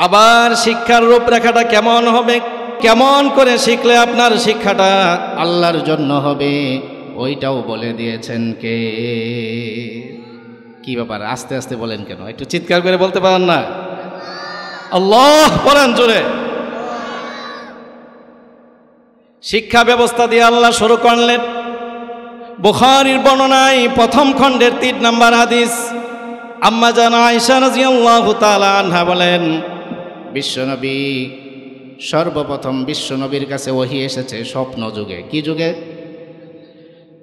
আবার শিক্ষার রূপরেখাটা কেমন হবে, কেমন করে শিখলে আপনার শিক্ষাটা আল্লাহর জন্য হবে, ওইটাও বলে দিয়েছেন কে? কি ব্যাপার, আস্তে আস্তে বলেন কেন? একটু চিৎকার করে বলতে পারেন না? আল্লাহ বলেন জোরে। শিক্ষা ব্যবস্থা দিয়ে আল্লাহ শুরু করলেন। বুখারীর বর্ণনায় প্রথম খণ্ডের 3 নম্বর হাদিস, আম্মা জান আয়েশা রাদিয়াল্লাহু তাআলা আনহা বলেন, বিশ্বনবী সর্বপ্রথম বিশ্বনবীর কাছে ওহী এসেছে স্বপ্ন যুগে। কি যুগে?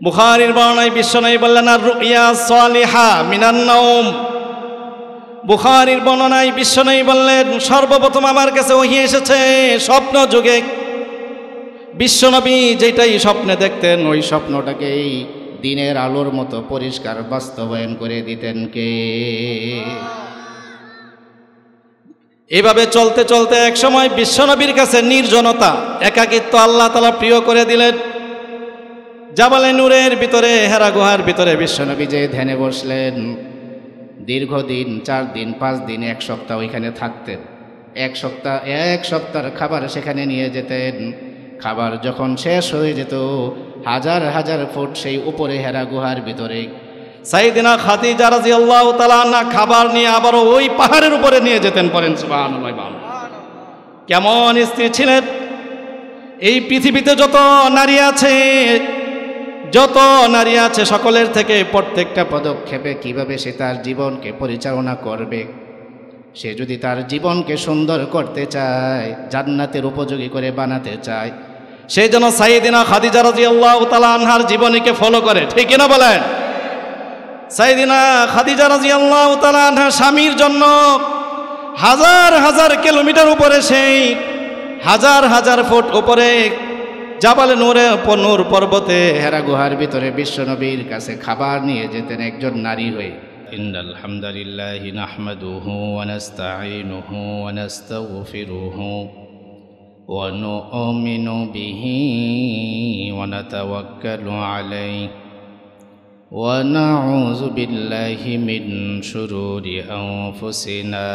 বুখারীর বর্ণনায় বিশ্বনবী বললেন, আর রুইয়া সালিহা মিনান নাওম। বুখারীর বর্ণনায় বিশ্বনবী বললেন, সর্বপ্রথম আমার কাছে ওহী এসেছে স্বপ্ন যুগে। বিশ্বনবী যেটাই স্বপ্নে দেখতেন, ওই স্বপ্নটাকেই দিনের আলোর মতো পরিষ্কার বাস্তবায়ন করে দিতেন কে? এভাবে চলতে চলতে এক সময় বিশ্বনবীর কাছে নির্জনতা, একাকিত্ব আল্লাহ তাআলা প্রিয় করে দিলেন। জাবালে নূরের ভিতরে, হেরা গুহার ভিতরে বিশ্বনবী যে ধ্যানে বসলেন। দীর্ঘদিন 4 দিন 5 দিন 1 সপ্তাহ ওইখানে থাকতেন। এক সপ্তাহের খাবার সেখানে নিয়ে যেতেন। খাবার যখন শেষ হয়ে যেত, হাজার হাজার ফুট সেই উপরে হেরা গুহার ভিতরে সাইয়েদিনা খাদিজা রাদিয়াল্লাহু তাআলা আনহা খাবার নিয়ে আবারও ওই পাহাড়ের উপরে নিয়ে যেতেন। পড়েন সুবহানাল্লাহ। কেমন স্ত্রী ছিলেন! এই পৃথিবীতে যত নারী আছে সকলের থেকে প্রত্যেকটা পদক্ষেপে কিভাবে সে তার জীবনকে পরিচালনা করবে, সে যদি তার জীবনকে সুন্দর করতে চায়, জান্নাতের উপযোগী করে বানাতে চায়, সেই জন্য সাইয়েদিনা খাদিজা রাদিয়াল্লাহু তাআলা আনহার জীবনীকে ফলো করে। ঠিক কিনা বলেন? সাইয়েদিনা খাদিজা রাদিয়াল্লাহু তাআলা আনহা স্বামীর জন্য হাজার হাজার কিলোমিটার উপরে, সেই হাজার হাজার ফুট উপরে জাবালে নূর পর্বতে হেরা গুহার ভিতরে বিশ্বনবীর কাছে খাবার নিয়ে যেতেন একজন নারী হয়ে। ইন্নাল হামদালিল্লাহি নাহমাদুহু ওয়া নাস্তাঈনুহু ওয়া নাস্তাগফিরুহু ওয়া নু'মিনু বিহি ওয়া নাতাওয়াক্কালু আলাইহি ওয়া নাউযু বিল্লাহি মিন শুরুরি আনফুসিনা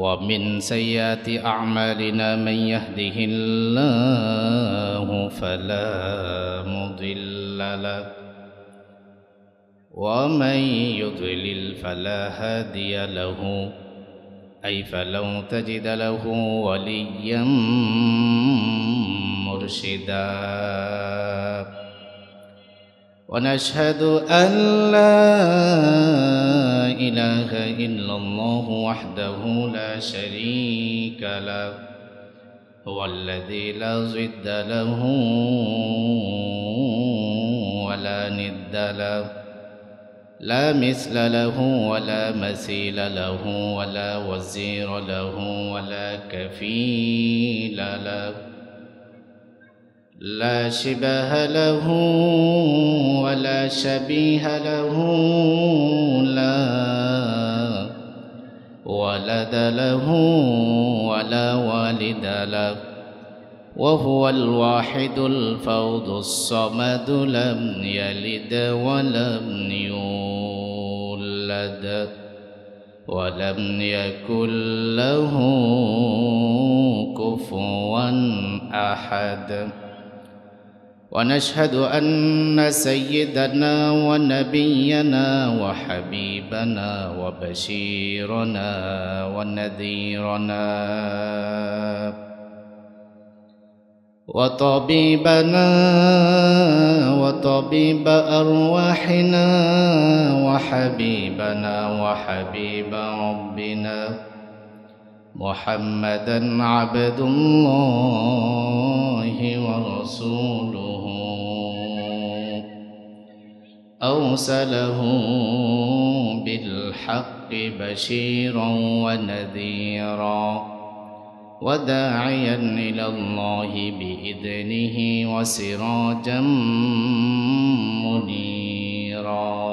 ومن سيئات أعمالنا من يهده الله فلا مضل له ومن يضلل فلا هادي له أي فلن تجد له وليا مرشدا ونشهد أن لا إله إلا الله وحده لا شريك له هو الذي لا ضد له ولا ند له لا مثل له ولا مثيل له ولا وزير له ولا كفيل له لا شبه له ولا شبيه له لا ولد له ولا والد له وهو الواحد الفرد الصمد لم يلد ولم يولد ولم يكن له كفوا أحد ونشهد أن سيدنا ونبينا وحبيبنا وبشيرنا ونذيرنا وطبيبنا وطبيب أرواحنا وحبيبنا وحبيب ربنا محمدا عبد الله ورسوله أرسله بالحق بشيرا ونذيرا وداعيا إلى الله بإذنه وسراجا منيرا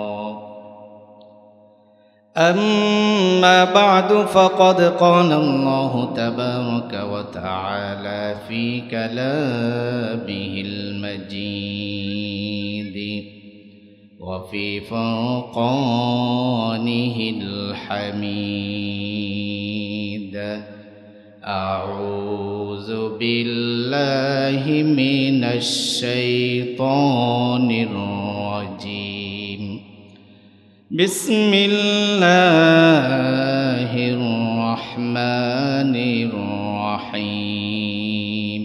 أما بعد فقد قال الله تبارك وتعالى في كلامه المجيد وفي فرقانه الحميد أعوذ بالله من الشيطان الرجيم بسم الله الرحمن الرحيم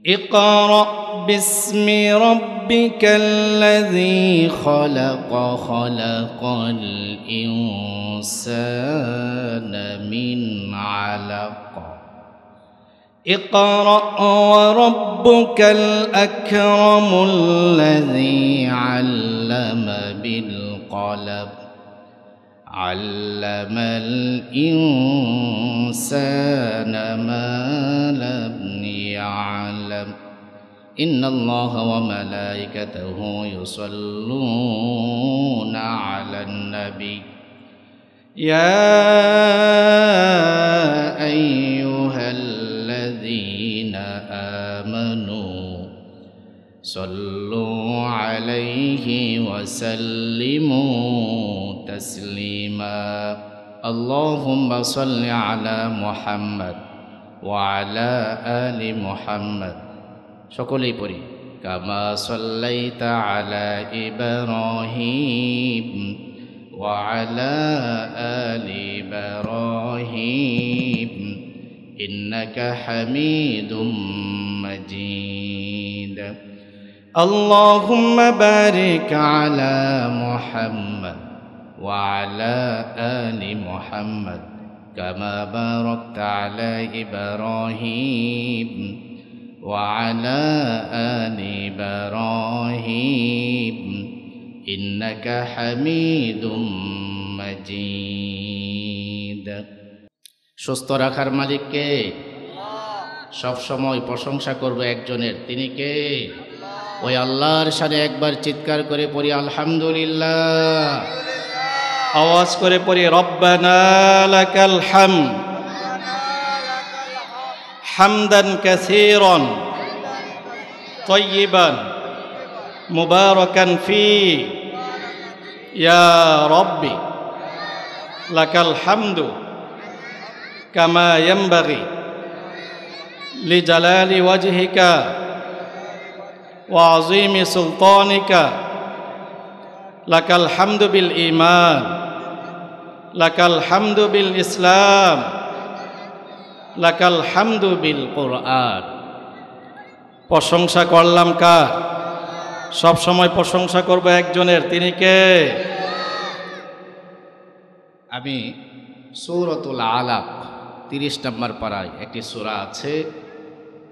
اقرأ باسم ربك الذي خلق خلق الإنسان من علق اقرأ وربك الأكرم الذي علم بالقلم علم الإنسان ما لم يعلم إن الله وملائكته يصلون على النبي يا أيها الذين آمنوا صلوا عليه وسلموا تسليما اللهم صل على محمد وعلى آل محمد সকলেই পড়ি কামা সাল্লাইতা আলা ইব্রাহিম ওয়া আলা আলি ইব্রাহিম ইন্নাকা হামিদুম মাজিদ আল্লাহুম্মা বারিক আলা মুহাম্মদ ওয়া আলা আলি মুহাম্মদ কামা বারাকতা আলা ইব্রাহিম وعلى آل إبراهيم إنك حميد مجيد সুস্থ রাখার মালিক কে? সব সময় প্রশংসা করব একজনের, তিনি কে? ওই আল্লাহর সাথে একবার চিৎকার করে পড়ি আলহামদুলিল্লাহ, আওয়াজ করে পড়ি রব্বানা লাকাল হামদ হামদান কাসীরান তাইয়িবান মুবারাকান ফি ইয়া রাব্বি লাকাল হামদু কামা ইয়ানবাগি লিজালালি ওয়াজহিকা ওয়া আযীমি সুলতানিকা লাকাল হামদু বিল ঈমান লাকাল হামদু বিল ইসলাম লাকাল হামদু বিল কোরআন। প্রশংসা করলাম কার? সব সময় প্রশংসা করব একজনের, তিনি কে? আমি সূরাতুল আলাক 30 নম্বর পারায় একটি সূরা আছে,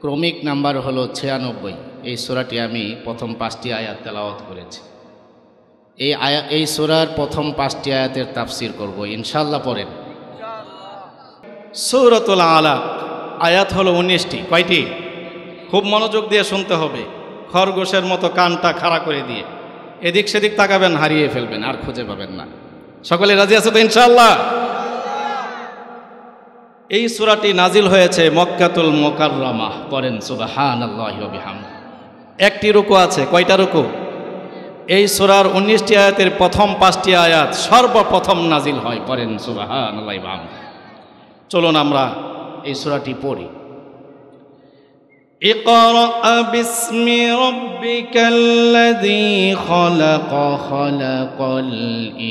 ক্রমিক নাম্বার হলো 96। এই সূরাটি আমি প্রথম 5টি আয়াত তেলাওয়াত করেছি। এই সূরার প্রথম 5টি আয়াতের তাফসীর করব ইনশাআল্লাহ। পড়েন সূরাতুল আলাক, আয়াত হলো 19টি। কয়টি? খুব মনোযোগ দিয়ে শুনতে হবে, খরগোশের মতো কানটা খাড়া করে দিয়ে এদিক সেদিক তাকাবেন, হারিয়ে ফেলবেন, আর খুঁজে পাবেন না। সকলে রাজি আছে তো ইনশাআল্লাহ? এই সূরাটি নাজিল হয়েছে মক্কাতুল মুকাররমাহ। পড়েন সুবহানাল্লাহি ওয়া বিহামদিহি। একটি রুকু আছে। কয়টা রুকু? এই সূরার 19টি আয়াতের প্রথম 5টি আয়াত সর্বপ্রথম নাজিল হয়। পড়েন সুবহানাল্লাহি ওয়া বিহামদিহি। চলুন আমরা এই সূরাটি পড়ি। ইকরা বিসমি রাব্বিকাল্লাযী খালাক খালাকাল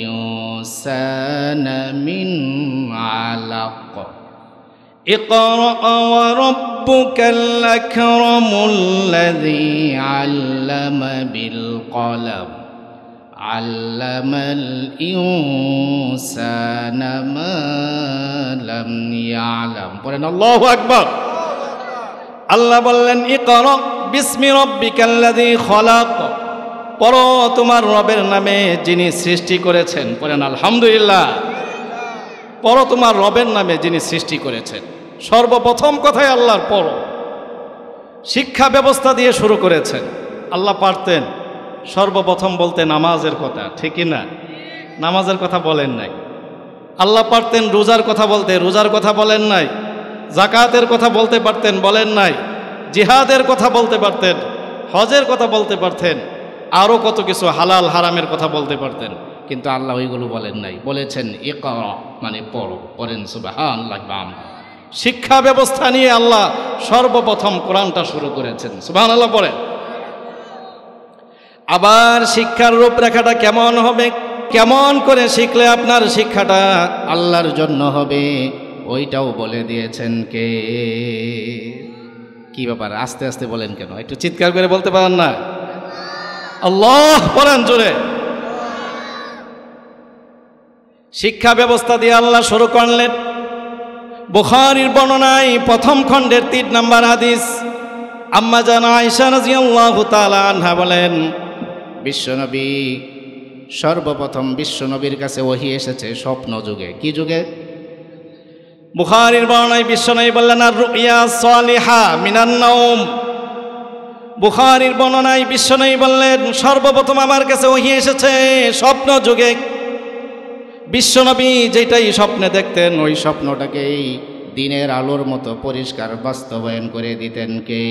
ইনসানা মিন আলাক ইকরা ওয়া রাব্বুকাল আকরামুল্লাযী আল্লামা বিল কলম আল্লামাল ইনসানা মা লাম ইয়ালাম। পড়েন আল্লাহু আকবার। আল্লাহ বললেন ইকরা বিসমি রাব্বিকাল্লাযী খালাক, পড়ো তোমার রবের নামে যিনি সৃষ্টি করেছেন। পড়েন আলহামদুলিল্লাহ। পড়ো তোমার রবের নামে যিনি সৃষ্টি করেছেন। সর্বপ্রথম কথাই আল্লাহর পড়ো। শিক্ষা ব্যবস্থা দিয়ে শুরু করেছেন। আল্লাহ পারতেন সর্বপ্রথম বলতে নামাজের কথা, ঠিক না? নামাজের কথা বলেন নাই। আল্লাহ পারতেন রোজার কথা বলতে, রোজার কথা বলেন নাই। যাকাতের কথা বলতে পারতেন, বলেন নাই। জিহাদের কথা বলতে পারতেন, হজের কথা বলতে পারতেন, আরও কত কিছু হালাল হারামের কথা বলতে পারতেন। কিন্তু আল্লাহ ওইগুলো বলেন নাই, বলেছেন ইকরা মানে পড়ো, পড়েন সুবহানাল্লাহ। শিক্ষা ব্যবস্থা নিয়ে আল্লাহ সর্বপ্রথম কোরআনটা শুরু করেছেন, সুবহানাল্লাহ পড়েন। আবার শিক্ষার রূপরেখাটা কেমন হবে, কেমন করে শিখলে আপনার শিক্ষাটা আল্লাহর জন্য হবে, ওইটাও বলে দিয়েছেন কে? কি ব্যাপার, আস্তে আস্তে বলেন কেন? একটু চিৎকার করে বলতে পারেন না? আল্লাহ বলেন জোরে। শিক্ষা ব্যবস্থা দিয়ে আল্লাহ শুরু করলেন। বুখারীর বর্ণনায় প্রথম খণ্ডের 3 নম্বর হাদিস, আম্মা জান আয়েশা রাদিয়াল্লাহু তাআলা আনহা বলেন, বিশ্বনবী সর্বপ্রথম বিশ্বনবীর কাছে ওহী এসেছে স্বপ্ন যুগে। কি যুগে? বুখারীর বর্ণনায় বিশ্বনবী বললেন, আর রুইয়া সালিহা মিনান নাওম। বুখারীর বর্ণনায় বিশ্বনবী বললেন, সর্বপ্রথম আমার কাছে ওহী এসেছে স্বপ্ন যুগে। বিশ্বনবী যেটাই স্বপ্নে দেখতেন ওই স্বপ্নটাকেই দিনের আলোর মতো পরিষ্কার বাস্তবায়ন করে দিতেন কে?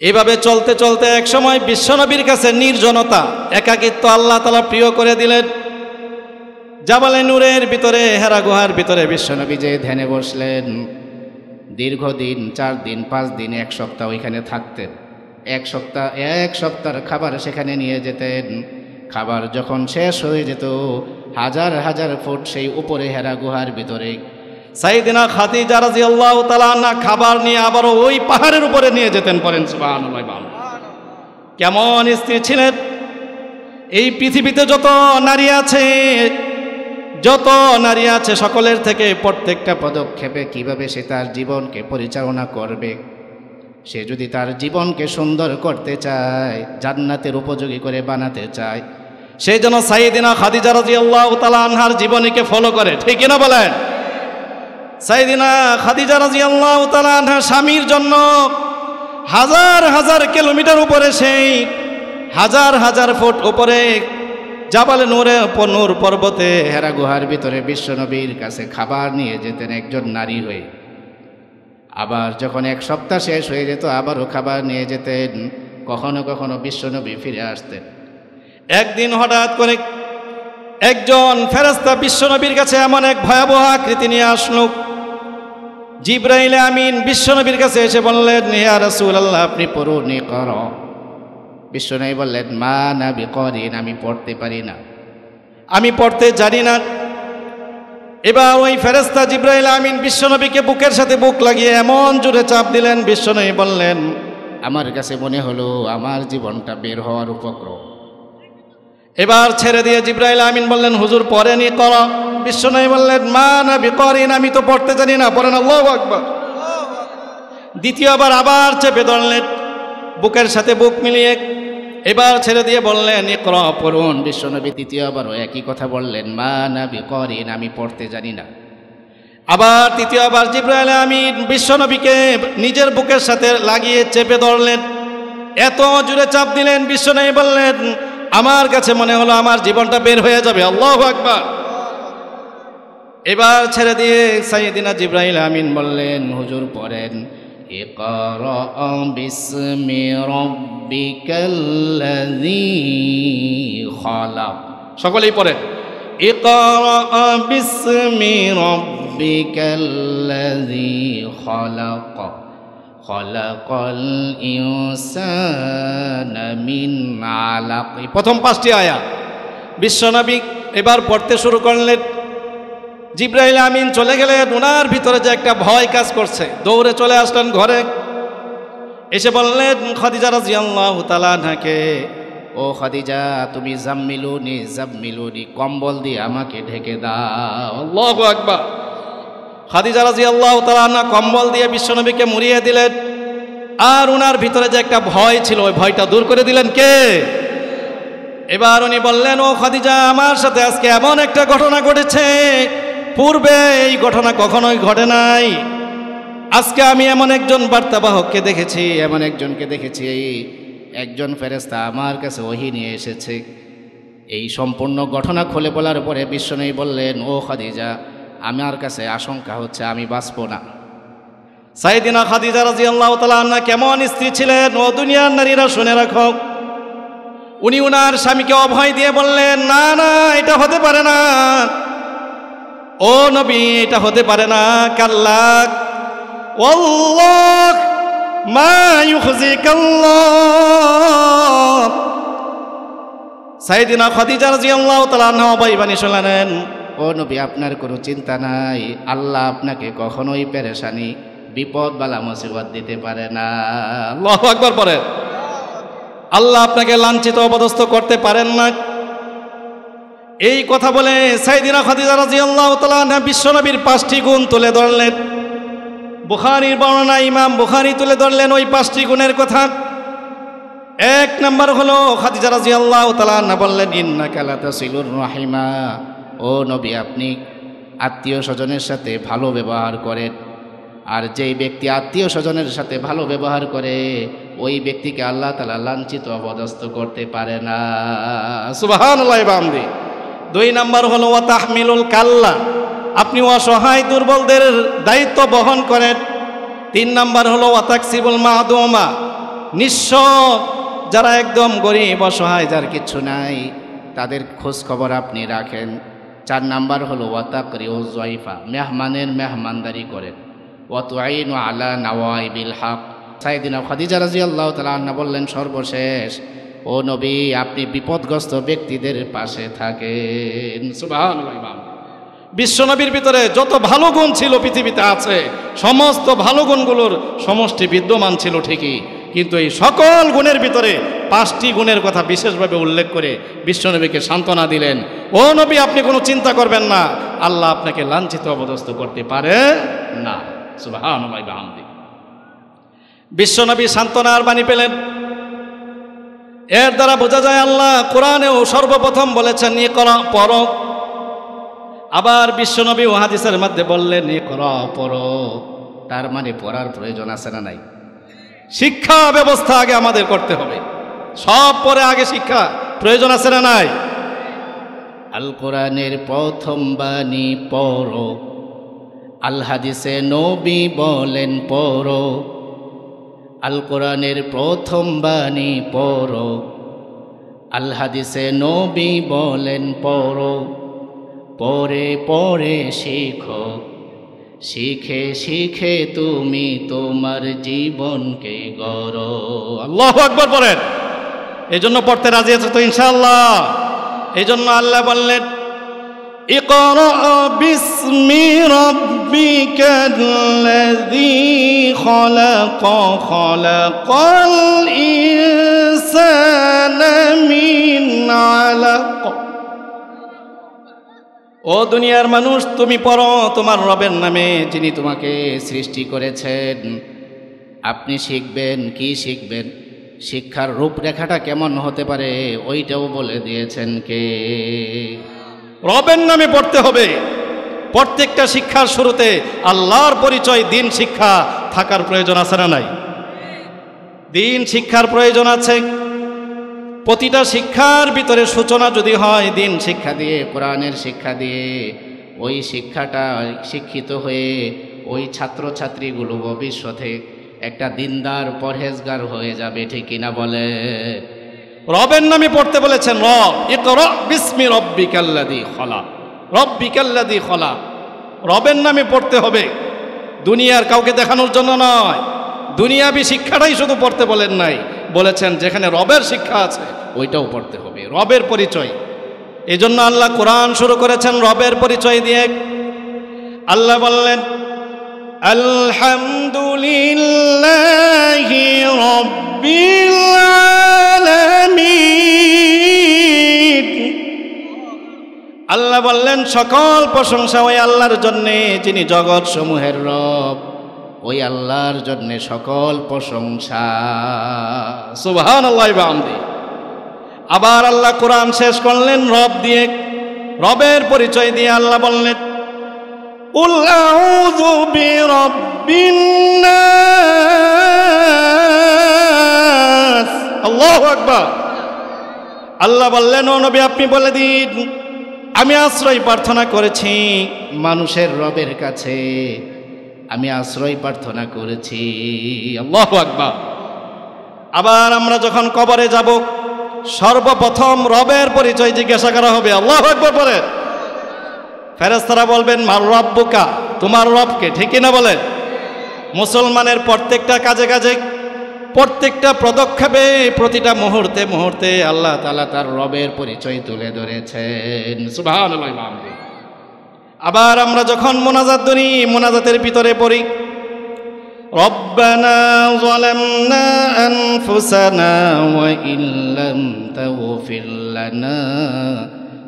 এভাবে চলতে চলতে এক সময় বিশ্বনবীর কাছে নির্জনতা, একাকিত্ব আল্লাহ তাআলা প্রিয় করে দিলেন। জাবালে নূরের ভিতরে, হেরা গুহার ভিতরে বিশ্বনবী যে ধ্যানে বসলেন, দীর্ঘদিন 4 দিন 5 দিন 1 সপ্তাহ ওইখানে থাকতেন। এক সপ্তাহের খাবার সেখানে নিয়ে যেতেন। খাবার যখন শেষ হয়ে যেত, হাজার হাজার ফুট সেই উপরে হেরা গুহার ভিতরে সাইয়েদিনা খাদিজা রাদিয়াল্লাহু তাআলা আনহা খাবার নিয়ে আবারও ওই পাহাড়ের উপরে নিয়ে যেতেন। পড়েন সুবহানাল্লাহ। কেমন স্ত্রী ছিলেন! এই পৃথিবীতে যত নারী আছে সকলের থেকে প্রত্যেকটা পদক্ষেপে কিভাবে সে তার জীবনকে পরিচালনা করবে, সে যদি তার জীবনকে সুন্দর করতে চায়, জান্নাতের উপযোগী করে বানাতে চায়, সেই জন্য সাইয়েদিনা খাদিজা রাদিয়াল্লাহু তাআলা আনহার জীবনীকে ফলো করে। ঠিক কিনা বলেন? সাইয়েদিনা খাদিজা রাদিয়াল্লাহু তাআলা আনহা স্বামীর জন্য হাজার হাজার কিলোমিটার উপরে, সেই হাজার হাজার ফুট উপরে জাবালে নূর পর্বতে হেরা গুহার ভিতরে বিশ্বনবীর কাছে খাবার নিয়ে যেতেন একজন নারী হয়ে। আবার যখন 1 সপ্তাহ শেষ হয়ে যেত আবারও খাবার নিয়ে যেতেন। কখনো কখনো বিশ্বনবী ফিরে আসতেন। একদিন হঠাৎ করে একজন ফেরেশতা বিশ্বনবীর কাছে এমন এক ভয়াবহ আকৃতি নিয়ে আসলো। জিবরাইল আমিন বিশ্বনবীর কাছে এসে বললেন, ইয়া রাসূলুল্লাহ, আপনি পড়ুন, ইকরা। বিশ্বনবী বললেন, মা না বিকরিন, আমি পড়তে পারি না, আমি পড়তে জানি না। এবার ওই ফেরেশতা জিবরাইল আমিন বিশ্বনবীকে বুকের সাথে বুক লাগিয়ে এমন জোরে চাপ দিলেন, বিশ্বনবী বললেন, আমার কাছে মনে হলো আমার জীবনটা বের হওয়ার উপক্রম। এবার ছেড়ে দিয়ে জিবরাইল আমিন বললেন, হুজুর পড়েন, ইকরা। বিশ্বনবী বললেন, মা না বিকরিন, আমি তো পড়তে জানি না, পড়েন আল্লাহু আকবার। দ্বিতীয়বার আবার চেপে ধরলেন বুকের সাথে বুক মিলিয়ে। এবার ছেড়ে দিয়ে বললেন, ইকরা, পড়ুন। বিশ্বনবী দ্বিতীয়বারও একই কথা বললেন, মা না বিকরিন, আমি পড়তে জানি না। আবার তৃতীয়বার জিবরাইল আমিন বিশ্বনবীকে নিজের বুকের সাথে লাগিয়ে চেপে ধরলেন, এত জোরে চাপ দিলেন, বিশ্বনবী বললেন, আমার কাছে মনে হলো আমার জীবনটা বের হয়ে যাবে। আল্লাহু আকবার। এবার ছেড়ে দিয়ে সাইয়েদিনা জিবরাইল আমিন বললেন, হুজুর পড়েন, ইকরা বিসমি রাব্বিকাল্লাযী খালাক। সকলেই পড়েন, ইকরা বিসমি রাব্বিকাল্লাযী খালাক, খালাকাল ইনসানা মিন আলাক। প্রথম 5টি আয়াত বিশ্বনবী এবার পড়তে শুরু করলেন। জিবরাইল আমিন চলে গেলেন। ওনার ভিতরে যে একটা ভয় কাজ করছে, দৌড়ে চলে আসলেন ঘরে। এসে বললেন খাদিজা রাদিয়াল্লাহু তাআলা আনহাকে, ও খাদিজা, তুমি জাম্মিলুনি, কম্বল দিয়ে আমাকে ঢেকে দাও। আল্লাহু আকবার। খাদিজা রাদিয়াল্লাহু তাআলা আনহা কম্বল দিয়ে বিশ্বনবীকে মুড়িয়ে দিলেন। আর ওনার ভিতরে যে একটা ভয় ছিল, ওই ভয়টা দূর করে দিলেন কে? এবার উনি বললেন, ও খাদিজা, আমার সাথে আজকে এমন একটা ঘটনা ঘটেছে, পূর্বে এই ঘটনা কখনোই ঘটে নাই। আজকে আমি এমন একজন বার্তাবাহককে দেখেছি, এমন একজনকে দেখেছি, একজন ফেরেশতা আমার কাছে ওহী নিয়ে এসেছে। এই সম্পূর্ণ ঘটনা খুলে বলার পরে বিশ্বনবী বললেন, ও খাদিজা, আমার কাছে আশঙ্কা হচ্ছে আমি বাঁচব না। সাইয়েদিনা খাদিজা রাদিয়াল্লাহু তাআলা আনহা কেমন স্ত্রী ছিলেন, ও দুনিয়ার নারীরা শুনে রাখো। উনি উনার স্বামীকে অভয় দিয়ে বললেন, না না, এটা হতে পারে না, ও নবী, এটা হতে পারে না। কাল্লা ওয়াল্লাহ মা ইউখজিকাল্লাহ। সাইয়েদিনা খাদিজা রাদিয়াল্লাহু তাআলা আনহা অভয়বাণী শোনালেন, ও নবী, আপনার কোনো চিন্তা নাই, আল্লাহ আপনাকে কখনোই পেরেশানি, বিপদ বালা মুসিবত দিতে পারে না। আল্লাহু আকবার পড়েন। আল্লাহ আপনাকে লাঞ্ছিত অপদস্থ করতে পারেন না। এই কথা বলে সাইয়েদিনা খাদিজা রাদিয়াল্লাহু তাআলা আনহা বিশ্বনবীর 5টি গুণ তুলে ধরলেন। বুখারীর বর্ণনা ইমাম বুখারী তুলে ধরলেন ওই 5টি গুণের কথা। 1 নম্বর হলো খাদিজা রাদিয়াল্লাহু তাআলা আনহা বললেন, ইন্নাকা লাতাসিলুর রাহিমা। ও নবী, আপনি আত্মীয় স্বজনের সাথে ভালো ব্যবহার করেন, আর যেই ব্যক্তি আত্মীয় স্বজনের সাথে ভালো ব্যবহার করে ওই ব্যক্তিকে আল্লাহ তাআলা লাঞ্ছিত অপদস্থ করতে পারে না। সুবহানাল্লাহ বামদি। 2 নম্বর হলো ওয়া তাহমিলুল কাল্লা, আপনি অসহায় দুর্বলদের দায়িত্ব বহন করেন। 3 নম্বর হলো ওয়া তাকসিবুল মাদুমা, নিঃস্ব যারা একদম গরিব অসহায়, যার কিচ্ছু নাই, তাদের খোঁজ খবর আপনি রাখেন। 4 নম্বর হলো ওয়া তাকরিউজ যায়ফা, মেহমানের মেহমানদারি করেন। ওয়া তুআইনু আলা নাওয়াইবিল হক। সাইয়েদিনা খাদিজা রাদিয়াল্লাহু তাআলা আনহা বললেন, সর্বশেষ ও নবী, আপনি বিপদগ্রস্ত ব্যক্তিদের পাশে থাকেন। সুবহানাল্লাহ। বিশ্বনবীর ভিতরে যত ভালো গুণ ছিল পৃথিবীতে আছে, সমস্ত ভালো গুণগুলোর সমষ্টি বিদ্যমান ছিল ঠিকই, কিন্তু এই সকল গুণের ভিতরে 5টি গুণের কথা বিশেষভাবে উল্লেখ করে বিশ্বনবীকে সান্ত্বনা দিলেন, ও নবী, আপনি কোনো চিন্তা করবেন না, আল্লাহ আপনাকে লাঞ্ছিত অপদস্থ করতে পারে না। সুবহানাল্লাহ বিহামদি। বিশ্বনবী সান্ত্বনার বাণী পেলেন। এর দ্বারা বোঝা যায় আল্লাহ কোরআনেও সর্বপ্রথম বলেছেন ইকরা, পড়ো। আবার বিশ্বনবী ও হাদিসের মধ্যে বললেন ইকরা, পড়ো। তার মানে পড়ার প্রয়োজন আছে না নাই? শিক্ষা ব্যবস্থা আগে আমাদের করতে হবে, সব পরে আগে শিক্ষা প্রয়োজন আছে না নাই? আল কোরআনের প্রথম বাণী পড়ো, আল হাদিসে নবী বলেন পড়ো। আল কোরআনের প্রথম বাণী পড়ো, আল হাদিসে নবী বলেন পড়ো। পরে পরে শিখো, শিখে শিখে তুমি তোমার জীবনকে গড়ো। আল্লাহু আকবার পড়েন। এই জন্য পড়তে রাজি আছে তো ইনশাআল্লাহ? এই জন্য আল্লাহ বললেন ইকরা বিসমি রাব্বিকাল্লাযী খলাক, খলাকাল ইনসানা মিন আলাক। ও দুনিয়ার মানুষ, তুমি পড়ো তোমার রবের নামে, যিনি তোমাকে সৃষ্টি করেছেন। আপনি শিখবেন, কি শিখবেন, শিক্ষার রূপরেখাটা কেমন হতে পারে ওইটাও বলে দিয়েছেন কে? রবের নামে পড়তে হবে। প্রত্যেকটা শিক্ষার শুরুতে আল্লাহর পরিচয়, দিন শিক্ষা থাকার প্রয়োজন আছে না নাই? দিন শিক্ষার প্রয়োজন আছে। প্রতিটা শিক্ষার ভিতরে সূচনা যদি হয় দিন শিক্ষা দিয়ে, কোরআনের শিক্ষা দিয়ে, ওই শিক্ষাটা শিক্ষিত হয়ে ওই ছাত্রছাত্রীগুলো ভবিষ্যতে একটা দিনদার পরহেজগার হয়ে যাবে, ঠিক কিনা বলে? রবের নামে পড়তে বলেছেন। রব, ইকরা বিসমি রাব্বিকাল্লাযী খলাক, রাব্বিকাল্লাযী খলাক, রবের নামে পড়তে হবে। দুনিয়ার কাউকে দেখানোর জন্য নয়, দুনিয়াবি শিক্ষাটাই শুধু পড়তে বলেন নাই, বলেছেন যেখানে রবের শিক্ষা আছে ওইটাও পড়তে হবে, রবের পরিচয়। এই জন্য আল্লাহ কোরআন শুরু করেছেন রবের পরিচয় দিয়ে। আল্লাহ বললেন আলহামদুলিল্লাহি রাব্বিল আলামিন। আল্লাহ বললেন সকল প্রশংসা ওই আল্লাহর জন্যে, যিনি জগৎ সমূহের রব, ওই আল্লাহর জন্যে সকল প্রশংসা। সুবহানাল্লাহি ওয়া বিহামদিহি। আবার আল্লাহ কোরআন শেষ করলেন রব দিয়ে, রবের পরিচয় দিয়ে। আল্লাহ বললেন কুল আউযু বিরাব্বিন নাস। আল্লাহু আকবার। আল্লাহ বললেন ও নবী, আপনি বলে দিন আমি আশ্রয় প্রার্থনা করেছি মানুষের রবের কাছে, আমি আশ্রয় প্রার্থনা করেছি। আল্লাহু আকবার। আবার আমরা যখন কবরে যাব সর্বপ্রথম রবের পরিচয় জিজ্ঞাসা করা হবে। আল্লাহু আকবার বলেন। ফেরেশতারা বলবেন মার রব্বুকা, তোমার রবকে, ঠিক না বলেন? মুসলমানের প্রত্যেকটা কাজে কাজে, প্রত্যেকটা পদক্ষেপে, প্রতিটা মুহূর্তে মুহূর্তে আল্লাহ তাআলা তার রবের পরিচয় তুলে ধরেছেন। সুবহানাল্লাহ। আবার আমরা যখন মোনাজাত করি, মোনাজাতের ভিতরে পড়ি রব্বানা যালামনা আনফুসানা ওয়া ইল্লাম তাগফির লানা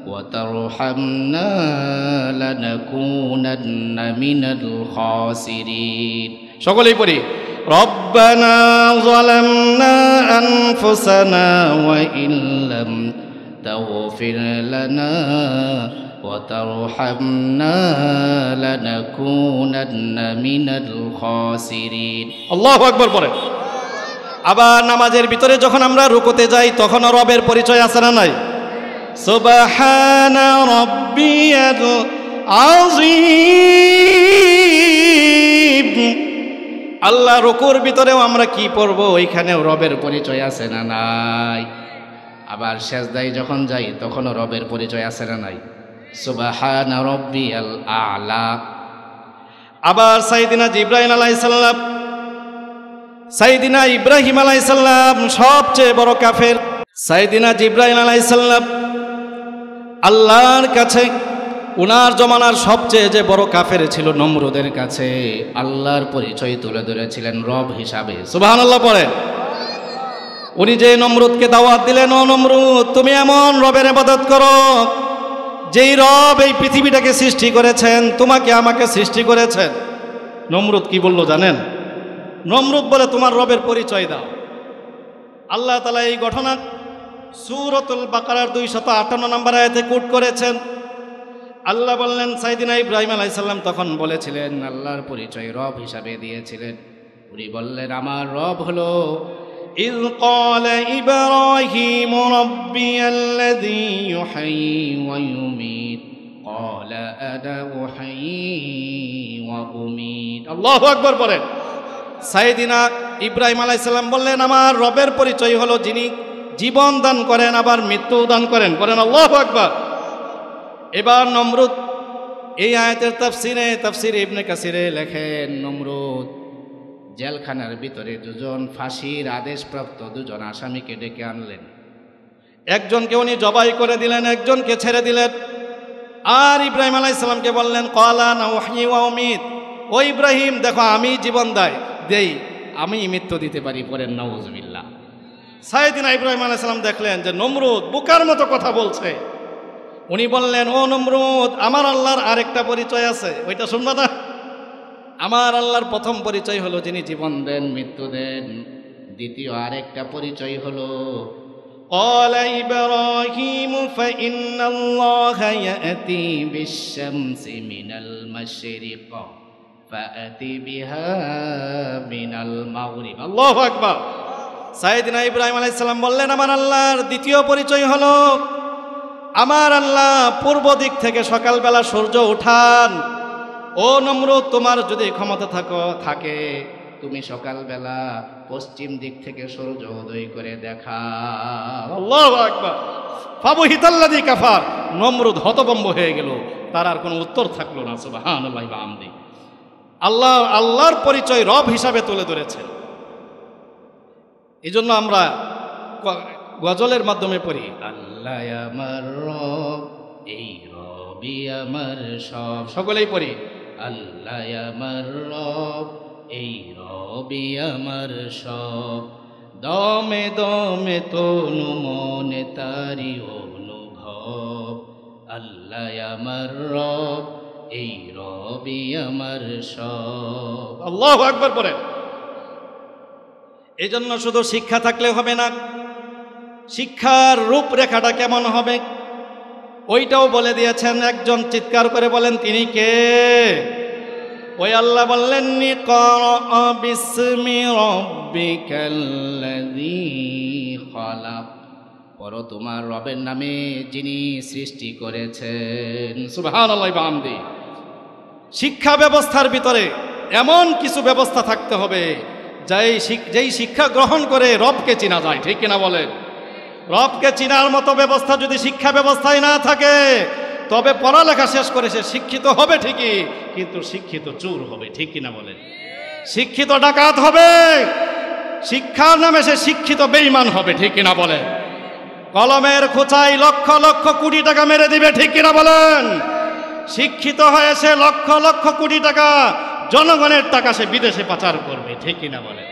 ওয়া তারহামনা লানাকুনান্না মিনাল খাসিরিন। সকলেই পড়ি রব্বানা যালামনা আনফুসানা ওয়া ইল্লাম তাগফির লানা ওয়া তারহামনা লানাকুনান্না মিনাল খাসিরিন। আল্লাহু আকবার বলেন। আবার নামাজের ভিতরে যখন আমরা রুকুতে যাই তখনও রবের পরিচয় আছে না নাই? সুবহানা রাব্বিয়াল আযীম। আল্লাহ রুকুর ভিতরেও আমরা কি পড়ব, ওইখানেও রবের পরিচয় আছে না নাই? আবার সেজদায় যখন যাই তখনও রবের পরিচয় আছে না নাই? সুবহানা রাব্বিয়াল আ'লা। আবার সাইয়েদিনা জিবরাইল আলাইহিস সালাম, সাইয়েদিনা ইব্রাহিম আলাইহিস সালাম সবচেয়ে বড় কাফের। সাইয়েদিনা জিবরাইল আলাইহিস সালাম আল্লাহর কাছে, উনার জমানার সবচেয়ে যে বড় কাফের ছিল নমরুদের কাছে, আল্লাহর পরিচয় তুলে ধরেছিলেন রব হিসাবে। সুবহানাল্লাহ পড়েন। উনি যে নমরুদকে দাওয়াত দিলেন, ও নমরুদ তুমি এমন রবের ইবাদত করো যেই রব এই পৃথিবীটাকে সৃষ্টি করেছেন, তোমাকে আমাকে সৃষ্টি করেছেন। নমরুদ কি বলল জানেন? নমরুদ বলে তোমার রবের পরিচয় দাও। আল্লাহ তাআলা এই ঘটনা সূরাতুল বাকারার 258 নম্বর আয়াতে কোট করেছেন। আল্লাহ বললেন সাইয়েদিনা ইব্রাহিম আলাইহিস সালাম তখন বলেছিলেন, আল্লাহর পরিচয় রব হিসাবে দিয়েছিলেন। উনি বললেন আমার রব হলো إذ قال إبراهيم ربي الذي يحيي ويميت قال أنا أحيي وأميت। আল্লাহু আকবার বলেন। সাইয়েদিনা ইব্রাহিম আলাইহিস সালাম বললেন আমার রবের পরিচয় হলো যিনি জীবন দান করেন আবার মৃত্যু দান করেন। করেন আল্লাহু আকবার। এবার নমরুদ এই আয়াতের তাফসিরে ইবনে কাসিরে লেখেন, নমরুদ জেলখানার ভিতরে দুজন ফাঁসির আদেশপ্রাপ্ত দুজন আসামিকে ডেকে আনলেন। একজনকে উনি জবাই করে দিলেন, একজনকে ছেড়ে দিলেন। আর ইব্রাহিম আলাইহিস সালামকে বললেন ক্বালা না উহয়ি ওয়া উমীত, ও ইব্রাহিম দেখো আমি জীবন দেই, আমি মৃত্যু দিতে পারি। পড়েন নাউযুবিল্লাহ। সাইয়েদিনা ইব্রাহিম আলাইহিস সালাম দেখলেন যে নমরুদ বোকার মতো কথা বলছে। উনি বললেন ও নমরুদ আমার আল্লাহর আরেকটা পরিচয় আছে, ওইটা শুনবা না? আমার আল্লাহর প্রথম পরিচয় হলো যিনি জীবন দেন মৃত্যু দেন। দ্বিতীয় আরেকটা পরিচয় হলো ক্বালা ইব্রাহিম ফাইন্নাল্লাহা ইয়াতি বিশ-শামসি মিনাল মাশরিক ফাআতি বিহা মিনাল মাগরিব। আল্লাহু আকবার। সাইয়েদিনা ইব্রাহিম আলাইহিস সালাম বললেন আমার আল্লাহর দ্বিতীয় পরিচয় হলো আমার আল্লাহ পূর্ব দিক থেকে সকালবেলা সূর্য উঠান। ও নমরুদ তোমার যদি ক্ষমতা থাকে তুমি সকালবেলা পশ্চিম দিক থেকে সূর্য উদয় করে দেখাও। আল্লাহু আকবার। ফাবুহিতাল্লাযী কাফার। নমরুদ হতভম্ব হয়ে গেল, তার আর কোনো উত্তর থাকলো না। সুবহানাল্লাহি ওয়া বিহামদিহি। আল্লাহর পরিচয় রব হিসাবে তুলে ধরেছেন। এই জন্য আমরা গজলের মাধ্যমে পড়ি আল্লাহ আমার রব, এই রবই আমার সব। সকলেই পড়ি আল্লাহ আমার রব, এই রবি আমার সব। দমে দমে তনু মনে তারি অনুভব। আল্লাহ আমার রব, এই রবি আমার সব। আল্লাহু আকবার পড়েন। এই জন্য শুধু শিক্ষা থাকলে হবে না, শিক্ষার রূপরেখাটা কেমন হবে ওইটাও বলে দিয়েছেন। একজন চিৎকার করে বলেন তিনি কে? ওই আল্লাহ বললেন ইকরা বিসমি রাব্বিকাল্লাযী খালাক, পড়ো তোমার রবের নামে যিনি সৃষ্টি করেছেন। সুবহানাল্লাহি ওয়া বিহামদিহি। শিক্ষা ব্যবস্থার ভিতরে এমন কিছু ব্যবস্থা থাকতে হবে যেই শিক্ষা গ্রহণ করে রবকে চেনা যায়, ঠিক কিনা বলেন? রবকে চিনার মতো ব্যবস্থা যদি শিক্ষা ব্যবস্থায় না থাকে, তবে পড়ালেখা শেষ করে সে শিক্ষিত হবে ঠিকই, কিন্তু শিক্ষিত চোর হবে, ঠিক কিনা বলেন? শিক্ষিত ডাকাত হবে, শিক্ষার নামে সে শিক্ষিত বেঈমান হবে, ঠিক কিনা বলেন? কলমের খোঁচাই লক্ষ লক্ষ কোটি টাকা মেরে দিবে, ঠিক কিনা বলেন? শিক্ষিত হয়ে সে লক্ষ লক্ষ কোটি টাকা, জনগণের টাকা সে বিদেশে পাচার করবে, ঠিক কিনা বলেন?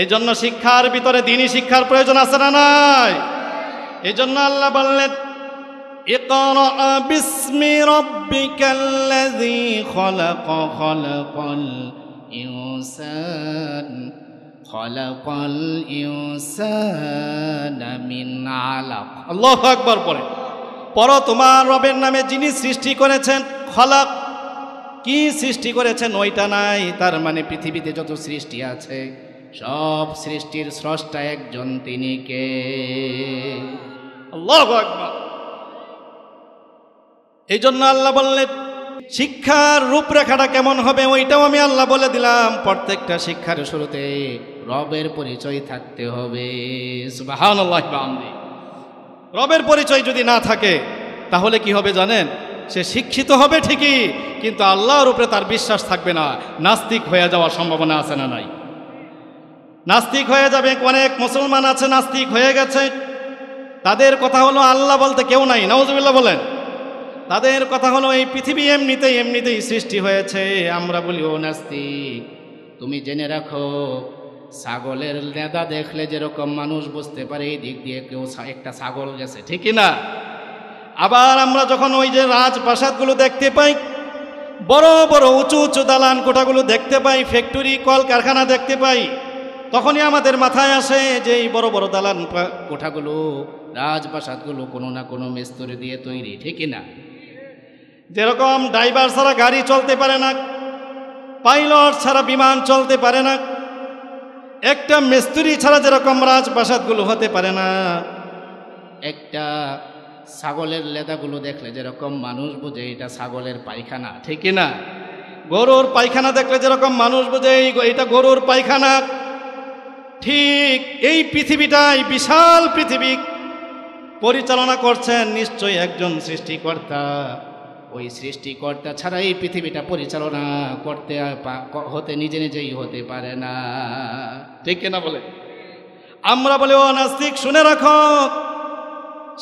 এই জন্য শিক্ষার ভিতরে দ্বীনি শিক্ষার প্রয়োজন আছে না নাই? এই জন্য আল্লাহ বললেন, ইকরা বিসমি রাব্বিকাল্লাযী খলাক খলাকাল ইনসান খলাকাল ইনসানা মিন আলাক। আল্লাহু আকবার পড়ে পড়ো, তোমার রবের নামে যিনি সৃষ্টি করেছেন। খলাক, কি সৃষ্টি করেছেন ওইটা নাই, তার মানে পৃথিবীতে যত সৃষ্টি আছে সব সৃষ্টির স্রষ্টা একজন, তিনি কে? আল্লাহু আকবার। এই জন্য আল্লাহ বললেন শিক্ষার রূপরেখাটা কেমন হবে ওইটাও আমি আল্লাহ বলে দিলাম। প্রত্যেকটা শিক্ষার শুরুতে রবের পরিচয় থাকতে হবে। সুবহানাল্লাহ ওয়া বিহামদিহি। রবের পরিচয় যদি না থাকে তাহলে কি হবে জানেন? সে শিক্ষিত হবে ঠিকই, কিন্তু আল্লাহর উপরে তার বিশ্বাস থাকবে না, নাস্তিক হয়ে যাওয়ার সম্ভাবনা আছে না নাই? নাস্তিক হয়ে যাবে। অনেক মুসলমান আছে নাস্তিক হয়ে গেছে, তাদের কথা হলো আল্লাহ বলতে কেউ নাই, নাউজুবিল্লাহ বলেন। তাদের কথা হলো এই পৃথিবী এমনিতেই সৃষ্টি হয়েছে। আমরা বলি ও নাস্তিক, তুমি জেনে রাখো ছাগলের নেদা দেখলে যেরকম মানুষ বুঝতে পারে এই দিক দিয়ে কেউ একটা ছাগল গেছে, ঠিক না? আবার আমরা যখন ওই যে রাজপ্রাসাদগুলো দেখতে পাই, বড় বড় উঁচু উঁচু দালান কোঠাগুলো দেখতে পাই, ফ্যাক্টরি কল কারখানা দেখতে পাই, তখনই আমাদের মাথায় আসে যে এই বড় বড় দালান কোঠাগুলো, রাজপ্রাসাদগুলো কোনো না কোনো মিস্ত্রি দিয়ে তৈরি, ঠিক না? যেরকম ড্রাইভার ছাড়া গাড়ি চলতে পারে না, পাইলট ছাড়া বিমান চলতে পারে না, একটা মিস্ত্রি ছাড়া যেরকম রাজপ্রাসাদগুলো হতে পারে না, একটা ছাগলের লেদাগুলো দেখলে যেরকম মানুষ বোঝে এটা ছাগলের পায়খানা, ঠিক না? গরুর পায়খানা দেখলে যেরকম মানুষ বোঝে এটা গরুর পায়খানা, ঠিক এই পৃথিবীটাই বিশাল পৃথিবী পরিচালনা করছেন নিশ্চয়ই একজন সৃষ্টিকর্তা। ওই সৃষ্টিকর্তা ছাড়া এই পৃথিবীটা পরিচালনা করতে হতে নিজেই হতে পারে না, ঠিক না বলে? আমরা বলে ও নাস্তিক শুনে রাখো,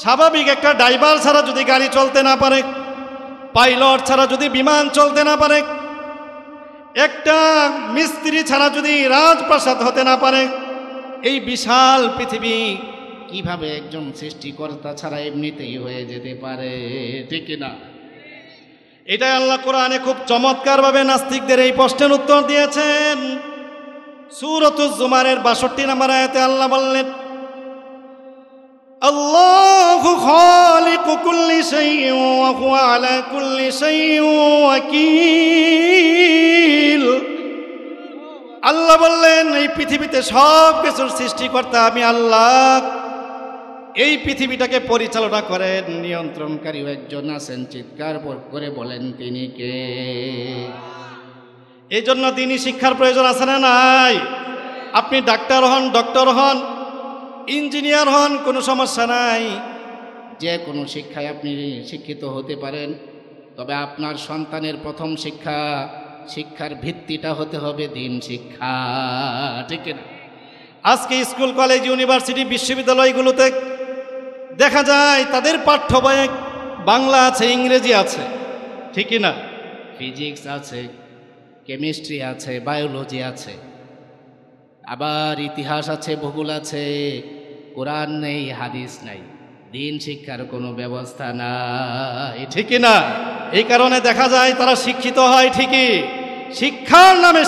স্বাভাবিক একটা ড্রাইভার ছাড়া যদি গাড়ি চলতে না পারে, পাইলট ছাড়া যদি বিমান চলতে না পারে, একটা মিস্ত্রি ছাড়া যদি রাজপ্রাসাদ হতে না পারে, এই বিশাল পৃথিবী কিভাবে একজন সৃষ্টিকর্তা ছাড়া এমনিতেই হয়ে যেতে পারে, ঠিক না? এটাই আল্লাহ কোরআনে খুব চমৎকারভাবে নাস্তিকদের এই প্রশ্নের উত্তর দিয়েছেন। সূরাতুজ জুমারের ৬২ নম্বর আয়াতে আল্লাহ বললেন, আল্লাহু খালিকু কুল্লি শাইইন ওয়া হুয়া আলা কুল্লি শাইইন ওয়াকিল। আল্লাহ বললেন এই পৃথিবীতে সব কিছুর সৃষ্টিকর্তা আমি আল্লাহ, এই পৃথিবীটাকে পরিচালনা করেন, নিয়ন্ত্রণকারী একজন আছেন, চিৎকার করে বলেন তিনি কে? এই জন্য দ্বীনি শিক্ষার প্রয়োজন আছে না নাই? আপনি ডাক্তার হন, ডক্টর হন, ইঞ্জিনিয়ার হন, কোনো সমস্যা নাই, যে কোনো শিক্ষায় আপনি শিক্ষিত হতে পারেন। তবে আপনার সন্তানের প্রথম শিক্ষার ভিত্তিটা হতে হবে দ্বীন শিক্ষা, ঠিক না? আজকে স্কুল কলেজ ইউনিভার্সিটি বিশ্ববিদ্যালয়গুলোতে দেখা যায় তাদের পাঠ্য বইয়ে বাংলা আছে, ইংরেজি আছে, ঠিক না? ফিজিক্স আছে, কেমিস্ট্রি আছে, বায়োলজি আছে, আবার ইতিহাস আছে, ভূগোল আছে, কোরআন নেই, হাদিস নাই, দ্বীন শিক্ষার কোনো ব্যবস্থা নাই, ঠিক না? এই কারণে দেখা যায় তারা শিক্ষিত হয় ঠিকই, শিক্ষার নামে